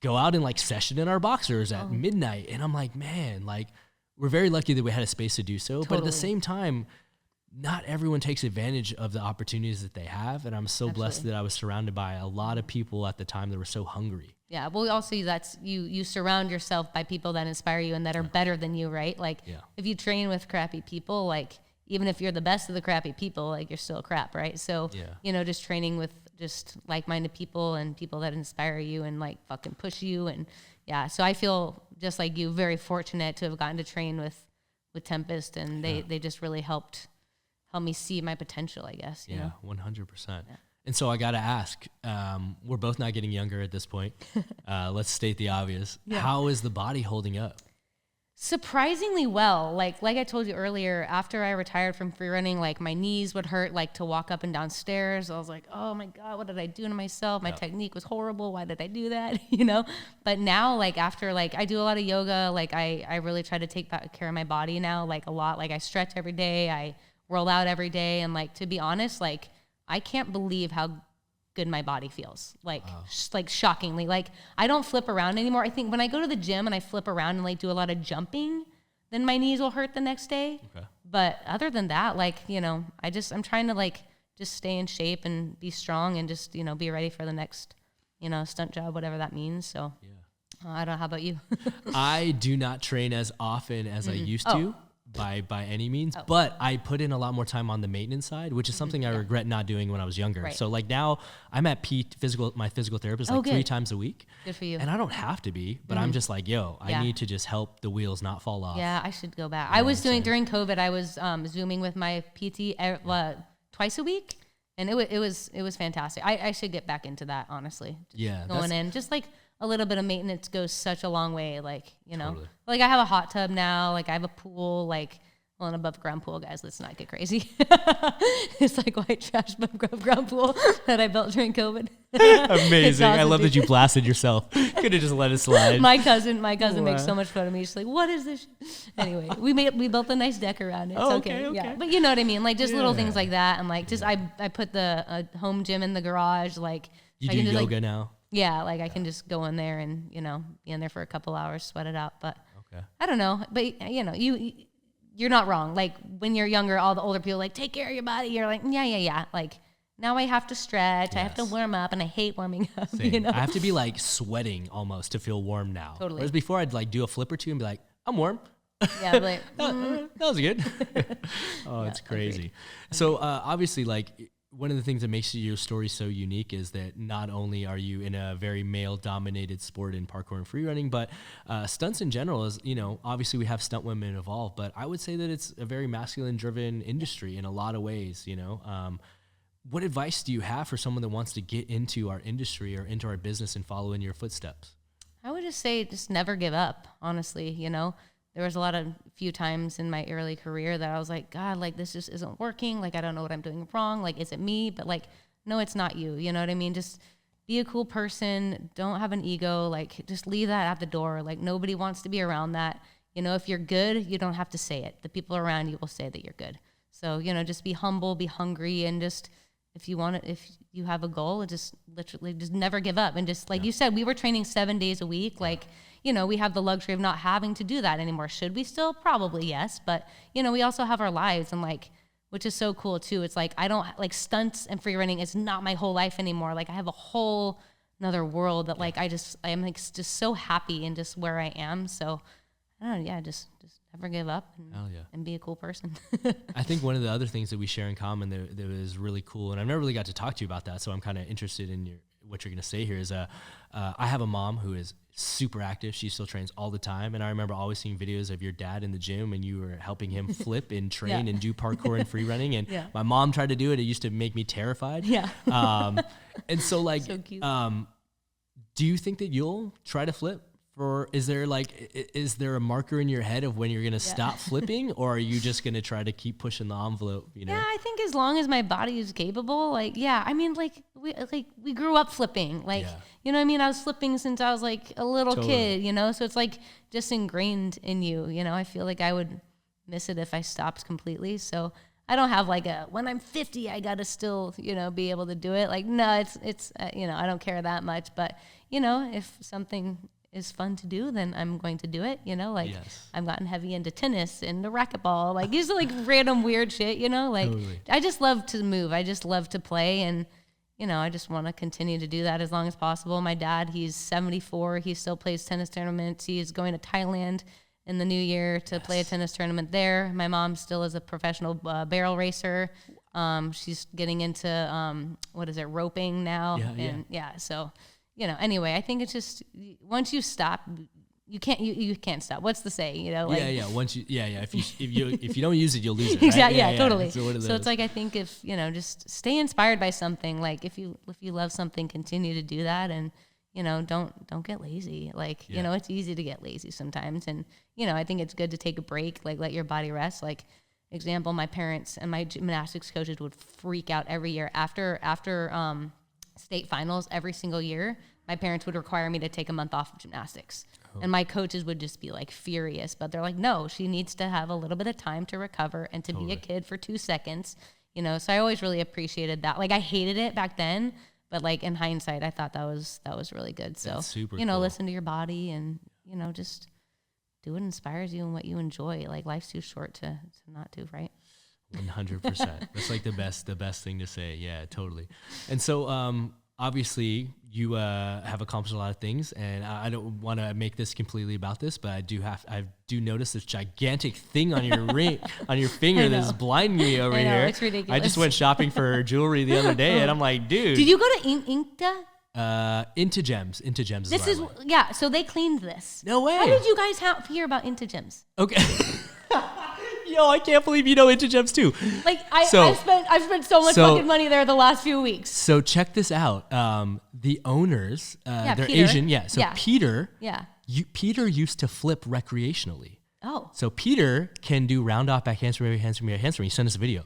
go out and like session in our boxers at midnight. And I'm like, man, like we're very lucky that we had a space to do so. Totally. But at the same time, not everyone takes advantage of the opportunities that they have. And I'm so blessed that I was surrounded by a lot of people at the time that were so hungry. Yeah. Well, also that's you surround yourself by people that inspire you and that are better than you, right? Like if you train with crappy people, like even if you're the best of the crappy people, like you're still crap, right? So, you know, just training with just like-minded people and people that inspire you and like fucking push you. And so I feel just like you, very fortunate to have gotten to train with Tempest, and they just really helped me see my potential, I guess. You know? 100%. Yeah. And so I got to ask, we're both not getting younger at this point. Let's state the obvious. Yeah. How is the body holding up? Surprisingly well. Like I told you earlier, after I retired from free running, like my knees would hurt, like to walk up and down stairs. I was like, oh my God, what did I do to myself? My technique was horrible. Why did I do that? You know? But now, like after, like I do a lot of yoga, like I really try to take care of my body now, like a lot. Like I stretch every day. I roll out every day. And like, to be honest, like I can't believe how good my body feels. Like, like shockingly, like I don't flip around anymore. I think when I go to the gym and I flip around and like do a lot of jumping, then my knees will hurt the next day. Okay. But other than that, like, you know, I'm trying to like just stay in shape and be strong and just, you know, be ready for the next, you know, stunt job, whatever that means. So I don't know. How about you? I do not train as often as I used to. By any means, but I put in a lot more time on the maintenance side, which is something I regret not doing when I was younger. Right. So like now I'm at my physical therapist like 3 times a week. Good for you. And I don't have to be, but I'm just like, I need to just help the wheels not fall off. Yeah, I should go back. I was doing during COVID. I was Zooming with my PT twice a week, and it was fantastic. I should get back into that, honestly. Just going in, just like a little bit of maintenance goes such a long way. Like, you know, like I have a hot tub now, like I have a pool, like, well, an above ground pool, guys, let's not get crazy. It's like white trash above ground pool that I built during COVID. Amazing. Awesome, I love that you blasted yourself. Could have just let it slide. My cousin makes so much fun of me. She's like, what is this? Anyway, we built a nice deck around it. It's okay. Yeah. But you know what I mean? Like just little things like that. And like, just, I put the home gym in the garage. Like you do yoga now? Yeah, like I can just go in there and, you know, be in there for a couple hours, sweat it out. But I don't know. But, you know, you're not wrong. Like when you're younger, all the older people like, take care of your body. You're like, yeah. Like now I have to stretch. Yes. I have to warm up, and I hate warming up. Same. You know? I have to be like sweating almost to feel warm now. Totally. Whereas before I'd like do a flip or two and be like, I'm warm. Yeah, like, that was good. It's crazy. So obviously, like, one of the things that makes your story so unique is that not only are you in a very male-dominated sport in parkour and free running, but stunts in general is, you know, obviously we have Stuntwomen evolve, but I would say that it's a very masculine-driven industry in a lot of ways, you know. What advice do you have for someone that wants to get into our industry or into our business and follow in your footsteps? I would just say just never give up, honestly, you know. There was few times in my early career that I was like, God, like this just isn't working. Like, I don't know what I'm doing wrong. Like, is it me? But like, no, it's not you. You know what I mean? Just be a cool person. Don't have an ego. Like, just leave that at the door. Like, nobody wants to be around that. You know, if you're good, you don't have to say it. The people around you will say that you're good. So, you know, just be humble, be hungry, and just, if you have a goal, just literally just never give up. And just like you said, we were training 7 days a week. Like, you know, we have the luxury of not having to do that anymore. Should we still? Probably yes. But, you know, we also have our lives, and like, which is so cool too. It's like, I don't like stunts and free running is not my whole life anymore. Like I have a whole another world that like, I am like just so happy in just where I am. So I don't know. Yeah. Just never give up and be a cool person. I think one of the other things that we share in common that was really cool, and I've never really got to talk to you about that, so I'm kind of interested in what you're gonna say here is I have a mom who is super active. She still trains all the time, and I remember always seeing videos of your dad in the gym, and you were helping him flip and train and do parkour and free running. And my mom tried to do it. It used to make me terrified. Yeah. And so like, So cute. do you think that you'll try to flip? Or is there a marker in your head of when you're gonna stop flipping, or are you just gonna try to keep pushing the envelope? You know? Yeah, I think as long as my body is capable, like, I mean, we grew up flipping, like, you know what I mean? I was flipping since I was like a little kid, you know? So it's like just ingrained in you, you know? I feel like I would miss it if I stopped completely. So I don't have like when I'm 50, I gotta still, you know, be able to do it. Like, no, it's you know, I don't care that much, but you know, if something is fun to do, then I'm going to do it, you know, like I've gotten heavy into tennis and the racquetball, like these are like random weird shit, you know, like I just love to move. I just love to play, and, you know, I just want to continue to do that as long as possible. My dad, he's 74. He still plays tennis tournaments. He is going to Thailand in the new year to play a tennis tournament there. My mom still is a professional barrel racer. She's getting into, roping now. So, you know, anyway, I think it's just once you stop, you can't stop. What's the say? You know, like, Once you, if you don't use it, you'll lose it. Right? Exactly. Totally. So it's like, I think if, you know, just stay inspired by something. Like if you love something, continue to do that, and, you know, don't get lazy. Like, you know, it's easy to get lazy sometimes, and, you know, I think it's good to take a break. Like, let your body rest. Like, example, my parents and my gymnastics coaches would freak out every year after state finals. Every single year, my parents would require me to take a month off of gymnastics. And my coaches would just be like furious, but they're like, no, she needs to have a little bit of time to recover and to be a kid for 2 seconds, you know? So I always really appreciated that. Like, I hated it back then, but like in hindsight, I thought that was really good. So, you know, listen to your body, and, you know, just do what inspires you and what you enjoy. Like, life's too short to not do, right? 100%. That's like the best thing to say. Yeah, totally. And so, obviously you have accomplished a lot of things, and I don't want to make this completely about this, but I do notice this gigantic thing on your ring, on your finger that is blinding me over here. It's ridiculous. I just went shopping for jewelry the other day, and I'm like, dude. Did you go to Inkta? Into Gems. This is so they cleaned this. No way. How did you guys hear about Into Gems? Okay. Yo, I can't believe you know Into Gems too. Like, I've spent so much fucking money there the last few weeks. So check this out. The owners, they're Peter. Asian. Yeah. So Peter. Yeah. Peter used to flip recreationally. Oh. So Peter can do round off, back handspring, handspring, handspring. He sent us a video.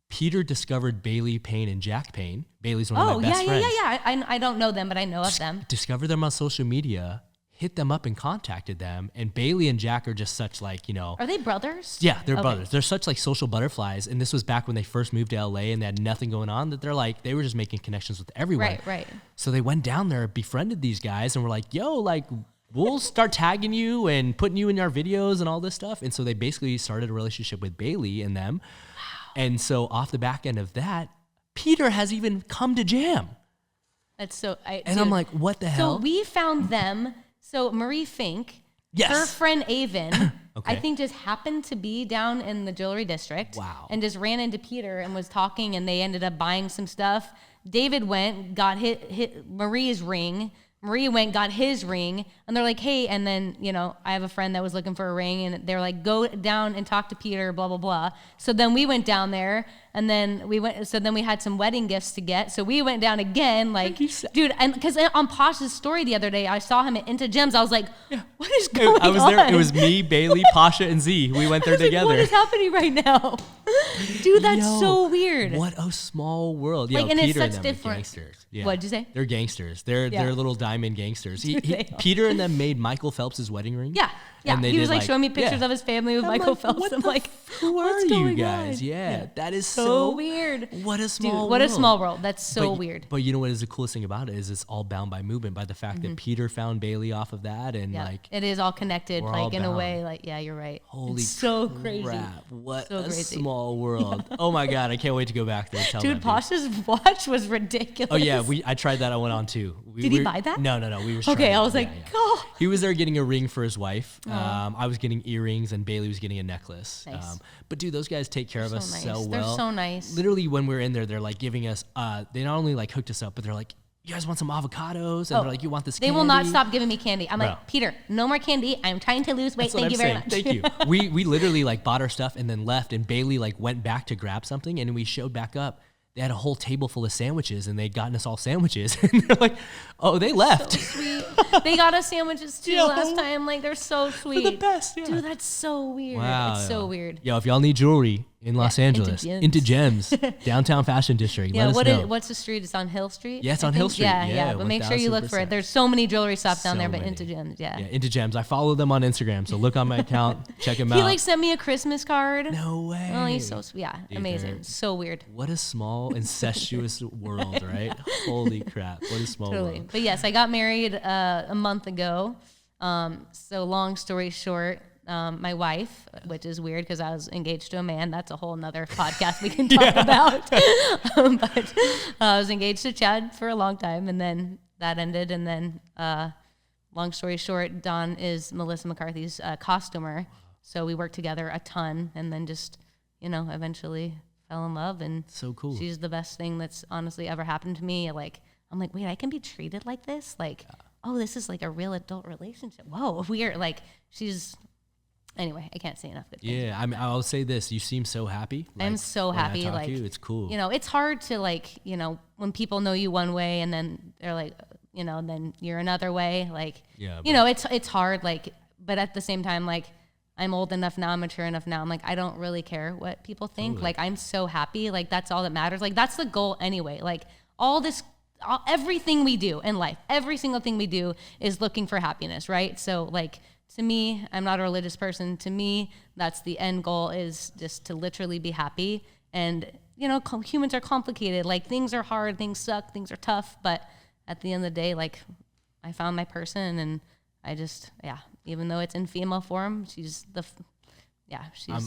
Peter discovered Bailey Payne and Jack Payne. Bailey's one of my best friends. I don't know them, but I know of them. Discovered them on social media, hit them up and contacted them. And Bailey and Jack are just such like, you know. Are they brothers? Yeah, they're brothers. They're such like social butterflies. And this was back when they first moved to LA and they had nothing going on, that they were just making connections with everyone. Right. So they went down there, befriended these guys, and were like, yo, like, we'll start tagging you and putting you in our videos and all this stuff. And so they basically started a relationship with Bailey and them. Wow. And so off the back end of that, Peter has even come to Jam. That's so... I'm like, what the hell? So we found them... So Marie Fink, her friend Avon, I think just happened to be down in the jewelry district. Wow. And just ran into Peter and was talking, and they ended up buying some stuff. David went, got hit Marie's ring. Marie went, got his ring, and they're like, hey, and then, you know, I have a friend that was looking for a ring, and they're like, go down and talk to Peter, blah, blah, blah. So then we went down there, and then we had some wedding gifts to get. So we went down again, like, dude, and because on Pasha's story the other day, I saw him at Into Gems. I was like, what is going on? I was there. It was me, Bailey, Pasha, and Z. We went there together. Like, what is happening right now? Dude, that's so weird. What a small world. Like, and Peter it's such and them different. are gangsters. Yeah. What'd you say? They're gangsters. They're little diamond gangsters. Peter and them made Michael Phelps' wedding ring. Yeah. And he was like showing me pictures of his family with Michael Phelps. I'm like, who are you guys? Yeah, that is so weird. What a small world. What a small world. That's so weird. But you know what is the coolest thing about it is it's all bound by movement, by the fact that Peter found Bailey off of that, and like it is all connected, like in a way. Like, yeah, you're right. Holy it's so crazy. What a small world. Oh my god, I can't wait to go back there and tell Dude, Pasha's watch was ridiculous. Oh yeah, I tried that. I went on too. Did he buy that? No. We were okay. I was like, God. He was there getting a ring for his wife. I was getting earrings, and Bailey was getting a necklace. Nice. But dude, those guys take care of us so well. They're so nice. Literally, when we're in there, they're like giving us. They not only like hooked us up, but they're like, you guys want some avocados? And they're like, you want this They candy? will not stop giving me candy. I'm Bro. like, Peter, no more candy. I'm trying to lose weight. Thank you very much. Thank you. We literally like bought our stuff and then left, and Bailey like went back to grab something, and we showed back up. They had a whole table full of sandwiches, and they'd gotten us all sandwiches. And they're like, oh, they left. So sweet. They got us sandwiches too last time. Like, they're so sweet. They're the best, yeah. Dude, that's so weird. Wow. It's so weird. Yo, if y'all need jewelry in Los Angeles, into Gems, downtown fashion district, let us know. What's the street? It's on Hill Street? Yeah, it's on Hill Street. Yeah. But make sure you look for it. There's so many jewelry shops down there, but many. Into Gems, Yeah, Into Gems. I follow them on Instagram, so look on my account, check them out. He like sent me a Christmas card. No way. Oh, he's so sweet. Yeah, Dude, amazing. So weird. What a small, incestuous world, right? Holy crap. What a small world. But yes, I got married a month ago. So long story short, my wife, which is weird because I was engaged to a man. That's a whole nother podcast we can talk about. But I was engaged to Chad for a long time, and then that ended. And then, long story short, Don is Melissa McCarthy's costumer. So we worked together a ton, and then just, eventually fell in love. And so cool. She's the best thing that's honestly ever happened to me. Like, I'm like, wait, I can be treated like this? Like, oh, this is like a real adult relationship. Whoa, weird. Like, anyway, I can't say enough good things. Yeah, I mean, I'll say this. You seem so happy. I'm so happy. When I talk like, to you, it's cool. It's hard to when people know you one way and then they're like, then you're another way. Like, it's hard. Like, but at the same time, like, I'm old enough now, I'm mature enough now. I'm like, I don't really care what people think. Totally. Like, I'm so happy. Like, that's all that matters. Like, that's the goal anyway. Like, everything we do in life, every single thing we do is looking for happiness, right? So, like, to me, I'm not a religious person. To me, that's the end goal, is just to literally be happy. And, humans are complicated. Like, things are hard, things suck, things are tough. But at the end of the day, like, I found my person, and I just, even though it's in female form, she's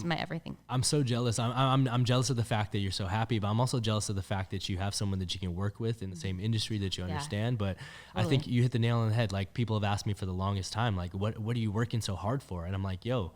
my everything. I'm so jealous. I'm jealous of the fact that you're so happy, but I'm also jealous of the fact that you have someone that you can work with in the same industry that you understand. But totally. I think you hit the nail on the head. Like, people have asked me for the longest time, like, what are you working so hard for? And I'm like, yo,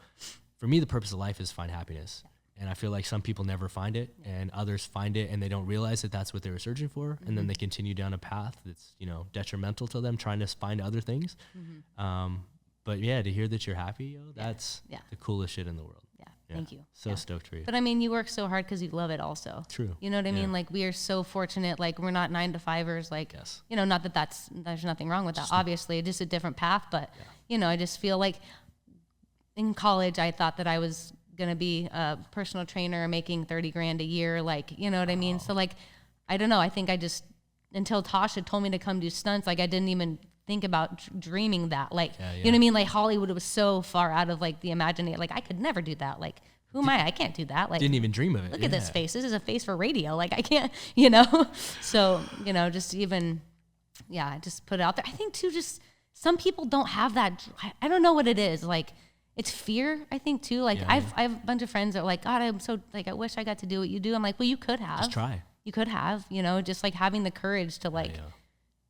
for me, the purpose of life is find happiness. And I feel like some people never find it, and others find it and they don't realize that that's what they were searching for. Mm-hmm. And then they continue down a path that's, detrimental to them, trying to find other things. Mm-hmm. But yeah, to hear that you're happy, that's the coolest shit in the world. Thank you. So stoked for you. But I mean, you work so hard because you love it also. True. You know what I mean? Like, we are so fortunate. Like, we're not 9-to-5ers. Like, not that there's nothing wrong with that. Obviously, just a different path. But, I just feel like in college, I thought that I was going to be a personal trainer making $30,000 a year. Like, you know what I mean? So, like, I don't know. I think until Tasha told me to come do stunts, like, I didn't even think about dreaming that. Like, you know what I mean? Like, Hollywood was so far out of, like, the imagination. Like, I could never do that. Like, who am I? I can't do that. Like, didn't even dream of it. Look at this face. This is a face for radio. Like, I can't, So, just even, just put it out there. I think too, just some people don't have that. I don't know what it is. Like, it's fear, I think too. Like, I have a bunch of friends that are like, God, I'm so, like, I wish I got to do what you do. I'm like, well, you could have. Just try. You could have, just like having the courage to, like,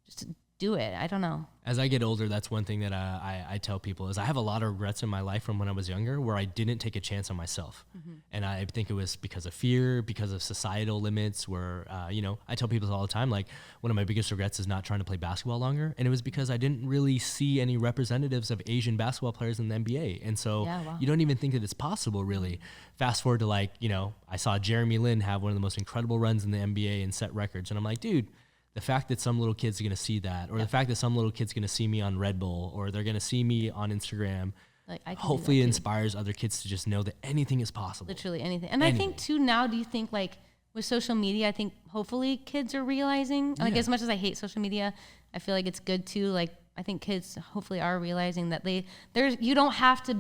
just do it. I don't know. As I get older, that's one thing that I tell people is I have a lot of regrets in my life from when I was younger where I didn't take a chance on myself. Mm-hmm. And I think it was because of fear, because of societal limits where, I tell people all the time, like, one of my biggest regrets is not trying to play basketball longer. And it was because I didn't really see any representatives of Asian basketball players in the NBA. And so you don't even think that it's possible, really. Fast forward to, like, I saw Jeremy Lin have one of the most incredible runs in the NBA and set records. And I'm like, dude, the fact that some little kid's going to see that, or the fact that some little kid's going to see me on Red Bull, or they're going to see me on Instagram, like, hopefully it inspires other kids to just know that anything is possible. Literally anything. And I think too, now, do you think, like, with social media, I think hopefully kids are realizing, like, as much as I hate social media, I feel like it's good too. Like, I think kids hopefully are realizing that you don't have to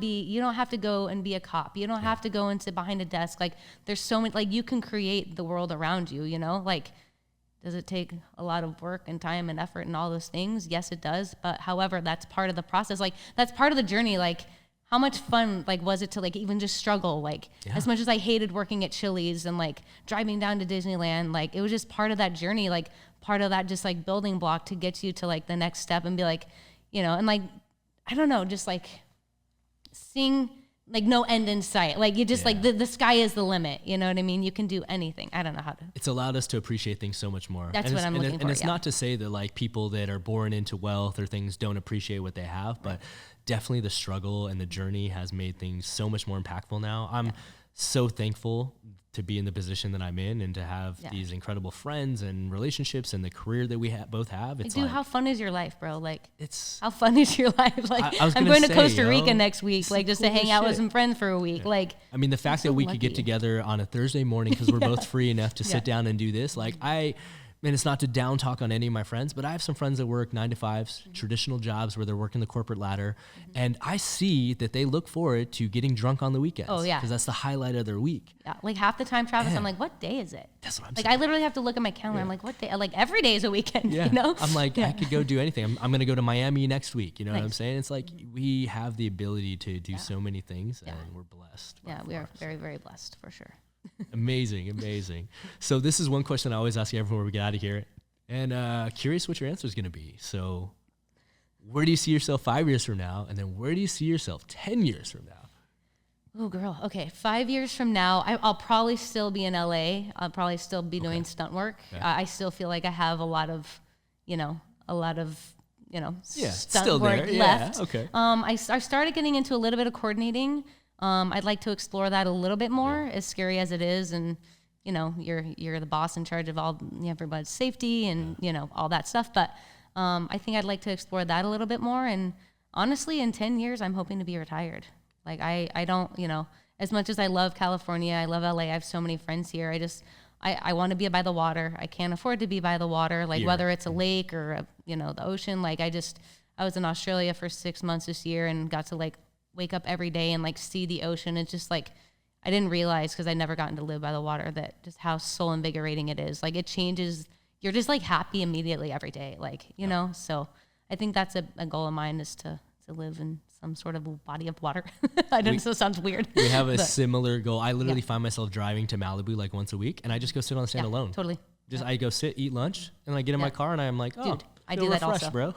go and be a cop. You don't have to go and sit behind a desk. Like, there's so many, like, you can create the world around you, like, does it take a lot of work and time and effort and all those things? Yes, it does. But however, that's part of the process. Like, that's part of the journey. Like, how much fun, like, was it to, like, even just struggle? Like, as much as I hated working at Chili's and, like, driving down to Disneyland, like, it was just part of that journey. Like, part of that just, like, building block to get you to, like, the next step and be like, and, like, I don't know, just, like, seeing like no end in sight. Like you just like the sky is the limit. You know what I mean? You can do anything. I don't know how to. It's allowed us to appreciate things so much more. That's what I'm looking for. And it's not to say that like people that are born into wealth or things don't appreciate what they have, but definitely the struggle and the journey has made things so much more impactful now. I'm so thankful to be in the position that I'm in and to have these incredible friends and relationships and the career that we both have. It's dude, how fun is your life, bro? Like, how fun is your life? Like, I'm going to Costa Rica next week, like just to hang out with some friends for a week. Like, I mean, the fact that we could get together on a Thursday morning because we're both free enough to sit down and do this. Like, and it's not to down talk on any of my friends, but I have some friends that work 9 to 5s, traditional jobs where they're working the corporate ladder. And I see that they look forward to getting drunk on the weekends. Oh, yeah. Because that's the highlight of their week. Yeah. Like half the time, Travis, I'm like, what day is it? That's what I'm saying. Like, I literally have to look at my calendar. I'm like, what day? Like every day is a weekend, you know? I'm like, I could go do anything. I'm going to go to Miami next week. You know what I'm saying? It's like we have the ability to do so many things and we're blessed. Yeah, we are very, very blessed for sure. Amazing. So this is one question I always ask everyone before we get out of here. And curious what your answer is going to be. So where do you see yourself 5 years from now? And then where do you see yourself 10 years from now? Oh, girl. Okay. 5 years from now, I'll probably still be in LA. I'll probably still be doing stunt work. Okay. I still feel like I have a lot of stunt work left. Okay. I started getting into a little bit of coordinating. I'd like to explore that a little bit more, as scary as it is. And you know, you're the boss in charge of all everybody's safety and you know all that stuff. But I think I'd like to explore that a little bit more. And honestly, in 10 years, I'm hoping to be retired. Like I don't, you know, as much as I love California, I love LA. I have so many friends here. I want to be by the water. I can't afford to be by the water, like whether it's a lake or the ocean. Like I was in Australia for 6 months this year and got to like wake up every day and like see the ocean. It's just like I didn't realize because I never gotten to live by the water that just how soul invigorating it is. Like it changes. You're just like happy immediately every day. Like, you know, so I think that's a goal of mine is to live in some sort of body of water. I know it sounds weird. We have a similar goal. I literally find myself driving to Malibu like once a week and I just go sit on the sand alone. Totally. I go sit, eat lunch, and I get in my car and I'm like, oh, dude, I do that also, bro.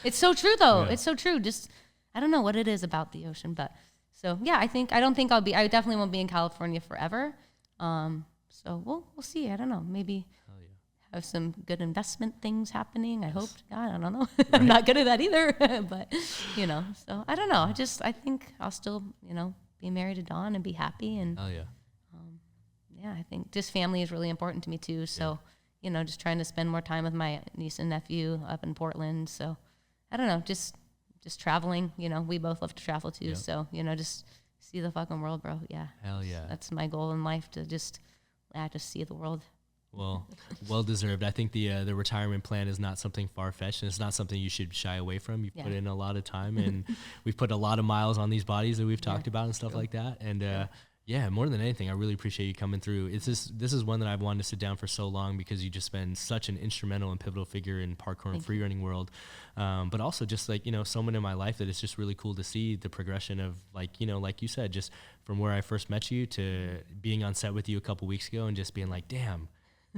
It's so true though. It's so true. Just, I don't know what it is about the ocean, but so yeah, I definitely won't be in California forever. So we'll see. I don't know. Maybe have some good investment things happening. I hope. God, I don't know. I'm not good at that either. But so I don't know. I think I'll still be married to Dawn and be happy. And I think just family is really important to me too. So just trying to spend more time with my niece and nephew up in Portland. So I don't know. Just traveling, we both love to travel too. Yep. So, just see the fucking world, bro. Yeah. Hell yeah. That's my goal in life, to just see the world. Well deserved. I think the retirement plan is not something far-fetched, and it's not something you should shy away from. You've put in a lot of time, and we've put a lot of miles on these bodies that we've talked about and stuff like that. And more than anything, I really appreciate you coming through. This is one that I've wanted to sit down for so long because you just been such an instrumental and pivotal figure in parkour and freerunning world. But also just like, someone in my life that it's just really cool to see the progression of like you said, just from where I first met you to being on set with you a couple weeks ago and just being like, damn,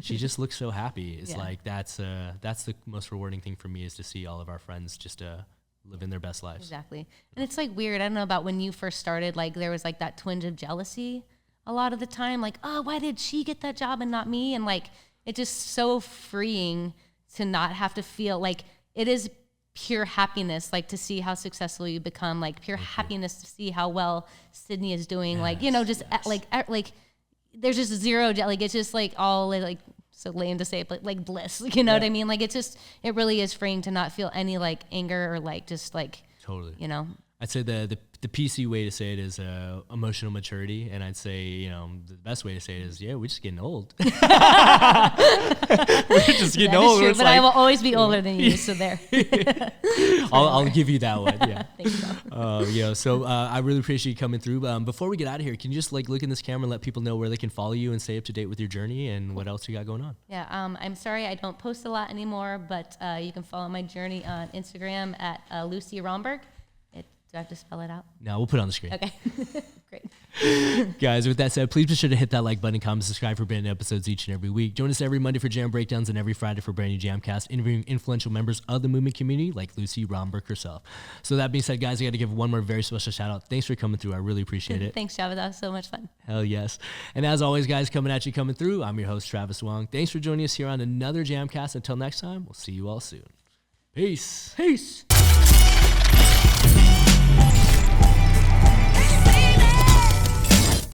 she just looks so happy. It's like, that's the most rewarding thing for me, is to see all of our friends just, living their best lives. Exactly. And it's like weird. I don't know about when you first started, like there was like that twinge of jealousy a lot of the time. Like, oh, why did she get that job and not me? And like, it's just so freeing to not have to feel like it is pure happiness, like to see how successful you become, like pure happiness to see how well Sydney is doing. Like, like there's just zero, like, it's just like all like, so lame to say it, but like bliss, what I mean? Like it really is freeing to not feel any like anger or like just like totally. I'd say the PC way to say it is emotional maturity, and I'd say the best way to say it is we're just getting old. We're just getting old. True, but I will always be older than you, so there. I'll give you that one. Yeah. Thank you. So I really appreciate you coming through. Before we get out of here, can you just like look in this camera and let people know where they can follow you and stay up to date with your journey and what else you got going on? Yeah. I'm sorry I don't post a lot anymore, but you can follow my journey on Instagram at Luci Romberg. Do I have to spell it out? No, we'll put it on the screen. Okay. Great. Guys, with that said, please be sure to hit that like button, comment, subscribe for brand new episodes each and every week. Join us every Monday for Jam Breakdowns and every Friday for brand new JAMCast, interviewing influential members of the movement community like Luci Romberg herself. So that being said, guys, I got to give one more very special shout out. Thanks for coming through. I really appreciate it. Thanks, Travis. That was so much fun. Hell yes. And as always, guys, coming through, I'm your host, Travis Wong. Thanks for joining us here on another JAMCast. Until next time, we'll see you all soon. Peace. Peace.